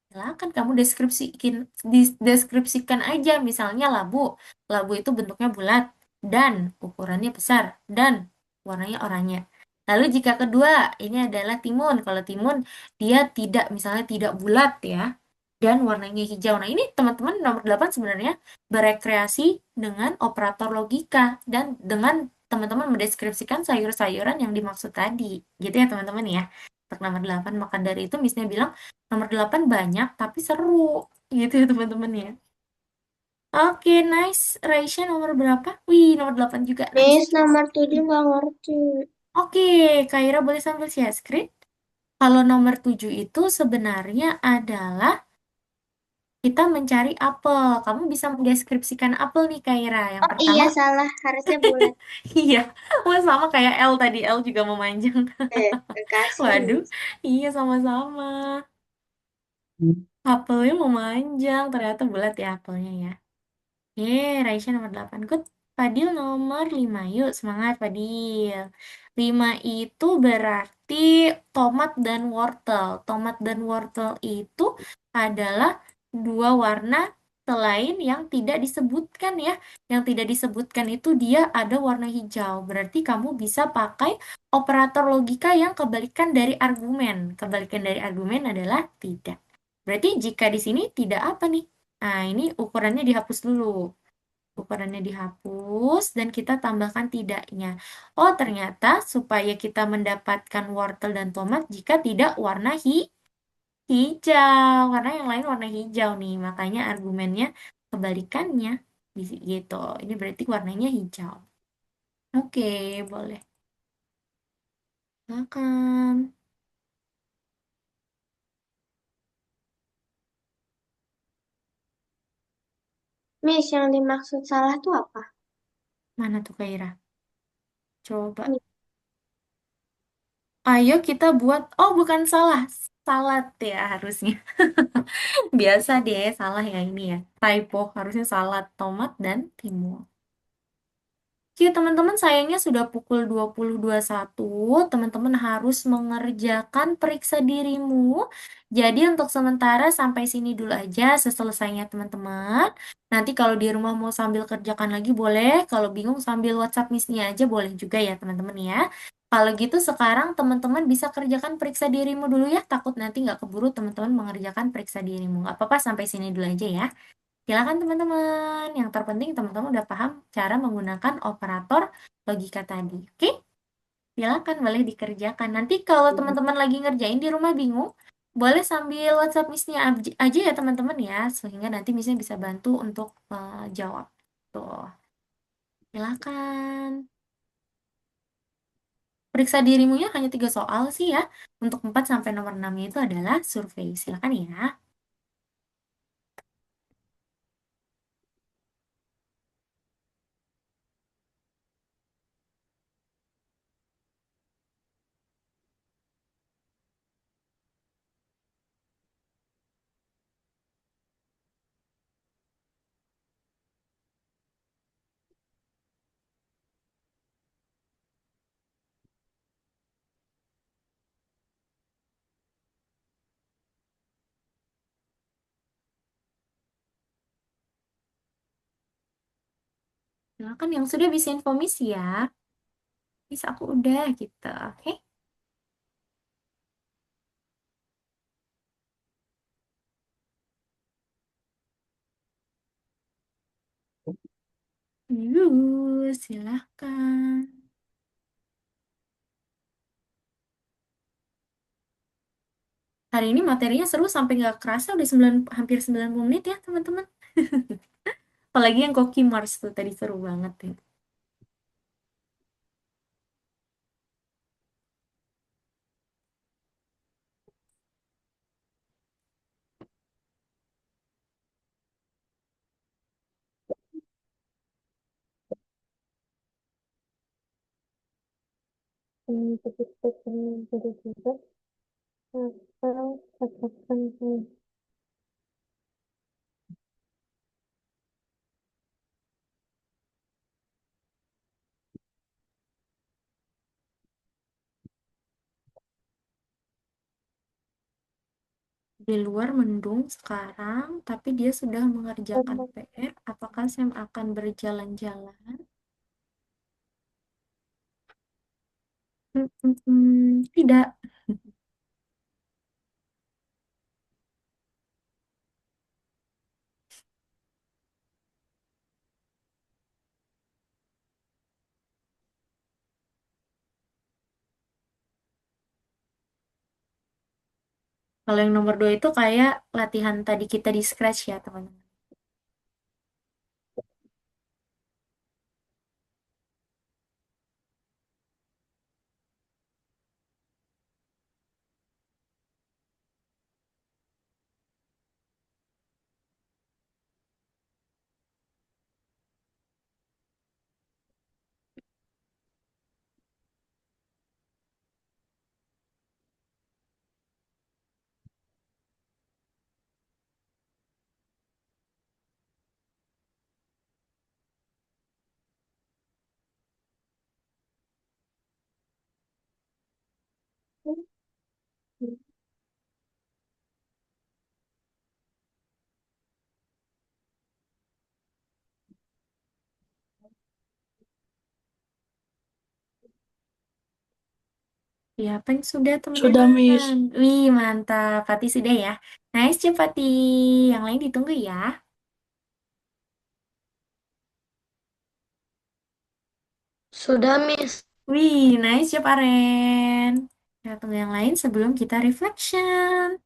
Silakan kamu deskripsikan aja. Misalnya labu. Labu itu bentuknya bulat. Dan ukurannya besar. Dan warnanya oranye. Lalu jika kedua, ini adalah timun. Kalau timun, dia tidak, misalnya tidak bulat ya. dan warnanya hijau. Nah, ini teman-teman nomor 8 sebenarnya berekreasi dengan operator logika dan dengan teman-teman mendeskripsikan sayur-sayuran yang dimaksud tadi. Gitu ya, teman-teman ya. Untuk nomor 8, maka dari itu misalnya bilang nomor 8 banyak tapi seru. Gitu ya, teman-teman ya. Oke, nice. Raisya nomor berapa? Wih, nomor 8 juga. Nice. Miss, nomor 7 nggak ngerti. Oke, Kaira boleh sambil share screen. Kalau nomor 7 itu sebenarnya adalah kita mencari apel. Kamu bisa mendeskripsikan apel nih, Kaira. Yang Oh iya, pertama, salah. Harusnya bulat. iya. Wah, sama kayak L tadi. L juga memanjang. Kekasih, Waduh, Miss. iya sama-sama. Apelnya memanjang. Ternyata bulat ya apelnya ya. Raisya nomor 8. Good. Fadil nomor 5. Yuk, semangat Fadil. 5 itu berarti tomat dan wortel. Tomat dan wortel itu adalah dua warna selain yang tidak disebutkan ya. Yang tidak disebutkan itu dia ada warna hijau. Berarti kamu bisa pakai operator logika yang kebalikan dari argumen. Kebalikan dari argumen adalah tidak. Berarti jika di sini tidak apa nih? Nah, ini ukurannya dihapus dulu. Ukurannya dihapus dan kita tambahkan tidaknya. Oh, ternyata supaya kita mendapatkan wortel dan tomat jika tidak warna hijau. Karena yang lain warna hijau nih. Makanya argumennya kebalikannya. Gitu. Ini berarti warnanya hijau. Oke, boleh. Silakan. Miss, yang dimaksud salah tuh apa? Mana tuh Kaira? Coba. Nih, Ayo kita buat. Oh, bukan salah. Salad ya harusnya. Biasa deh, salah ya ini ya. Typo, harusnya salad tomat dan timun. Oke, teman-teman, sayangnya sudah pukul 20.21. Teman-teman harus mengerjakan periksa dirimu. Jadi untuk sementara sampai sini dulu aja seselesainya teman-teman. Nanti kalau di rumah mau sambil kerjakan lagi boleh. Kalau bingung sambil WhatsApp Miss-nya aja boleh juga ya teman-teman ya. Kalau gitu sekarang teman-teman bisa kerjakan periksa dirimu dulu ya. Takut nanti nggak keburu teman-teman mengerjakan periksa dirimu. Nggak apa-apa sampai sini dulu aja ya. Silakan teman-teman. Yang terpenting teman-teman udah paham cara menggunakan operator logika tadi. Oke? Silakan boleh dikerjakan. Nanti kalau teman-teman lagi ngerjain di rumah bingung, boleh sambil WhatsApp Miss-nya aja ya teman-teman ya, sehingga nanti Miss-nya bisa bantu untuk jawab. Tuh, silakan. Periksa dirimunya hanya 3 soal sih ya. Untuk 4 sampai nomor 6 itu adalah survei. Silakan ya. Silakan yang sudah bisa info Miss ya. Miss aku udah gitu. Oke? Silahkan. Hari ini materinya seru sampai nggak kerasa udah hampir 90 menit ya teman-teman. Apalagi yang Koki Mars tuh tadi seru banget ya. Di luar mendung sekarang, tapi dia sudah mengerjakan PR. Apakah Sam akan berjalan-jalan? Tidak. Kalau yang nomor 2 itu kayak latihan tadi kita di Scratch ya, teman-teman. Siapa yang sudah, Sudah, Miss. teman-teman? Wih, mantap. Fatih sudah ya. Nice, job, Fatih. Yang lain ditunggu ya. Sudah, Miss. Wih, nice job, Aren. Kita tunggu yang lain sebelum kita reflection.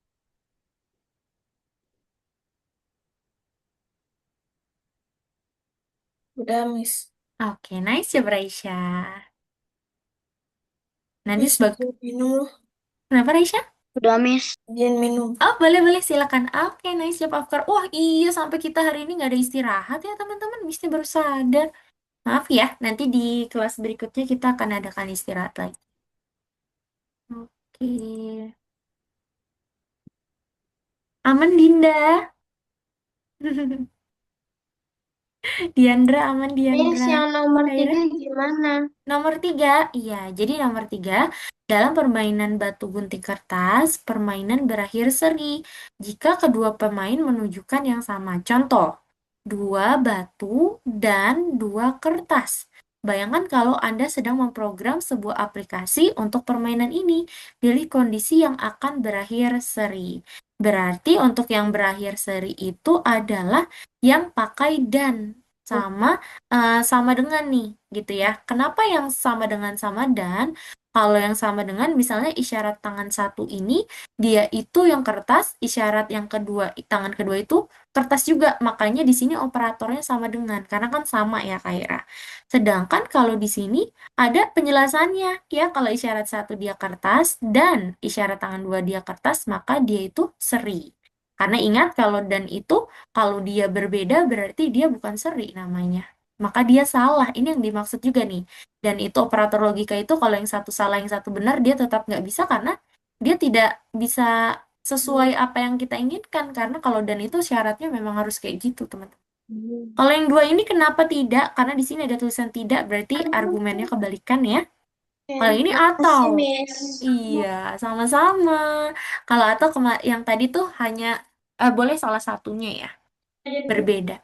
Sudah, Miss. Oke, nice job, Raisya. Nanti Miss, sebagai... minum. Kenapa, Raisya? Sudah, Miss. Izin minum. Oh, boleh-boleh. Silakan. Oke, nice job, Afkar. Wah, iya. Sampai kita hari ini nggak ada istirahat ya, teman-teman. Mesti baru sadar. Maaf ya, nanti di kelas berikutnya kita akan adakan istirahat lagi. Oke. Aman, Dinda. Diandra, aman, Miss, Diandra. yang nomor Kaira? 3 gimana? Nomor 3, iya. Jadi nomor 3, dalam permainan batu gunting kertas, permainan berakhir seri jika kedua pemain menunjukkan yang sama. Contoh, 2 batu dan 2 kertas. Bayangkan kalau Anda sedang memprogram sebuah aplikasi untuk permainan ini. Pilih kondisi yang akan berakhir seri. Berarti untuk yang berakhir seri itu adalah yang pakai dan sama dengan nih gitu ya. Kenapa yang sama dan? Kalau yang sama dengan misalnya isyarat tangan satu ini dia itu yang kertas, isyarat yang kedua tangan kedua itu kertas juga. Makanya di sini operatornya sama dengan karena kan sama ya Kaira. Sedangkan kalau di sini ada penjelasannya ya, kalau isyarat satu dia kertas dan isyarat tangan dua dia kertas, maka dia itu seri. Karena ingat kalau dan itu kalau dia berbeda berarti dia bukan seri namanya. Maka dia salah. Ini yang dimaksud juga nih. Dan itu operator logika itu kalau yang satu salah, yang satu benar, dia tetap nggak bisa karena dia tidak bisa sesuai apa yang kita inginkan. Karena kalau dan itu syaratnya memang harus kayak gitu, teman-teman. Kalau yang dua ini kenapa tidak? Karena di sini ada tulisan tidak, berarti argumennya kebalikan ya. Kalau ini Makasih, atau. Miss. Iya, sama-sama. Kalau atau yang tadi tuh hanya boleh salah satunya ya, berbeda.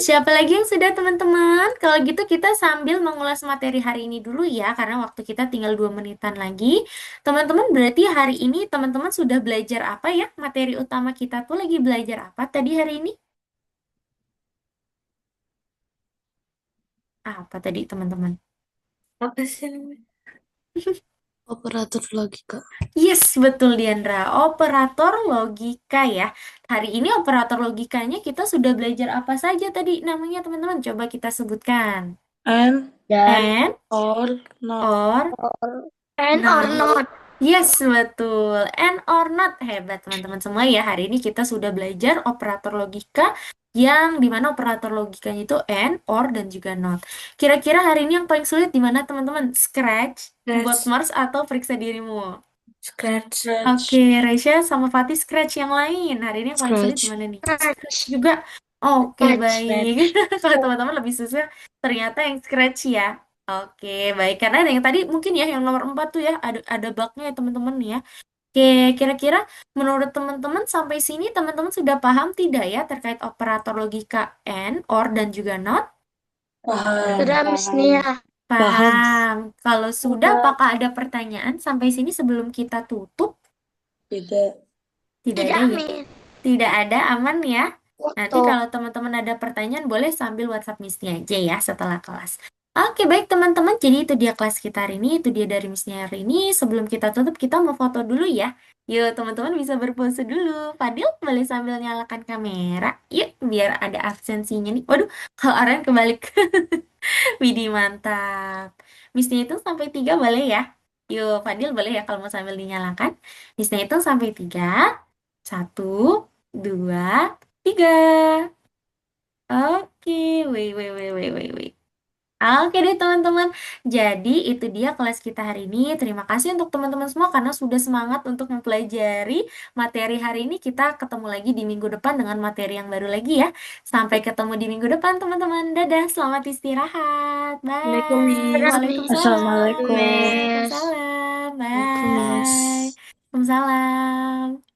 Siapa lagi yang sudah, teman-teman? Kalau gitu kita sambil mengulas materi hari ini dulu ya, karena waktu kita tinggal 2 menitan lagi. Teman-teman, berarti hari ini teman-teman sudah belajar apa ya? Materi utama kita tuh lagi belajar apa tadi hari ini? Apa tadi, teman-teman? Apa sih namanya? Operator logika. Yes, betul Diandra. Operator logika ya. Hari ini operator logikanya kita sudah belajar apa saja tadi namanya, teman-teman? Coba kita sebutkan. And And, or not. or, And or not. not. Yes, betul. And or not. Hebat teman-teman semua ya. Hari ini kita sudah belajar operator logika yang dimana operator logikanya itu and, or, dan juga not. Kira-kira hari ini yang paling sulit di mana teman-teman? Scratch, buat Mars, atau periksa dirimu? Scratch. Oke, Raisya sama Fatih scratch yang lain. Hari ini yang paling sulit Scratch. gimana nih? Scratch. Scratch juga. Oke, Scratch. baik. Kalau teman-teman lebih susah, ternyata yang scratch ya. Oke, baik. Karena ada yang tadi mungkin ya, yang nomor 4 tuh ya, ada bugnya ya teman-teman ya. Oke, kira-kira menurut teman-teman sampai sini teman-teman sudah paham tidak ya terkait operator logika and, or, dan juga not? Paham. Sudah, Miss Nia. Paham. Kalau sudah, apakah ada pertanyaan sampai sini sebelum kita tutup? Tidak. Tidak Tidak, ada ya? Miss. Tidak ada, aman ya? Nanti Foto. kalau teman-teman ada pertanyaan, boleh sambil WhatsApp Miss-nya aja ya setelah kelas. Oke, baik teman-teman. Jadi itu dia kelas kita hari ini, itu dia dari Miss Nia hari ini. Sebelum kita tutup, kita mau foto dulu ya. Yuk, teman-teman bisa berpose dulu. Fadil, boleh sambil nyalakan kamera. Yuk, biar ada absensinya nih. Waduh, kalau Aren kebalik. Widih, mantap. Miss Nia itu sampai 3 boleh ya? Yuk, Fadil boleh ya kalau mau sambil dinyalakan. Miss Nia itu sampai 3. 1, 2, 3. Oke, wait, wait, wait, wait, wait, wait. Oke deh teman-teman, jadi itu dia kelas kita hari ini. Terima kasih untuk teman-teman semua karena sudah semangat untuk mempelajari materi hari ini. Kita ketemu lagi di minggu depan dengan materi yang baru lagi ya. Sampai ketemu di minggu depan teman-teman. Dadah, selamat istirahat. Assalamualaikum, Bye. Miss. Waalaikumsalam. Assalamualaikum. Miss. Waalaikumsalam. Assalamualaikum, Mas. Bye. Waalaikumsalam.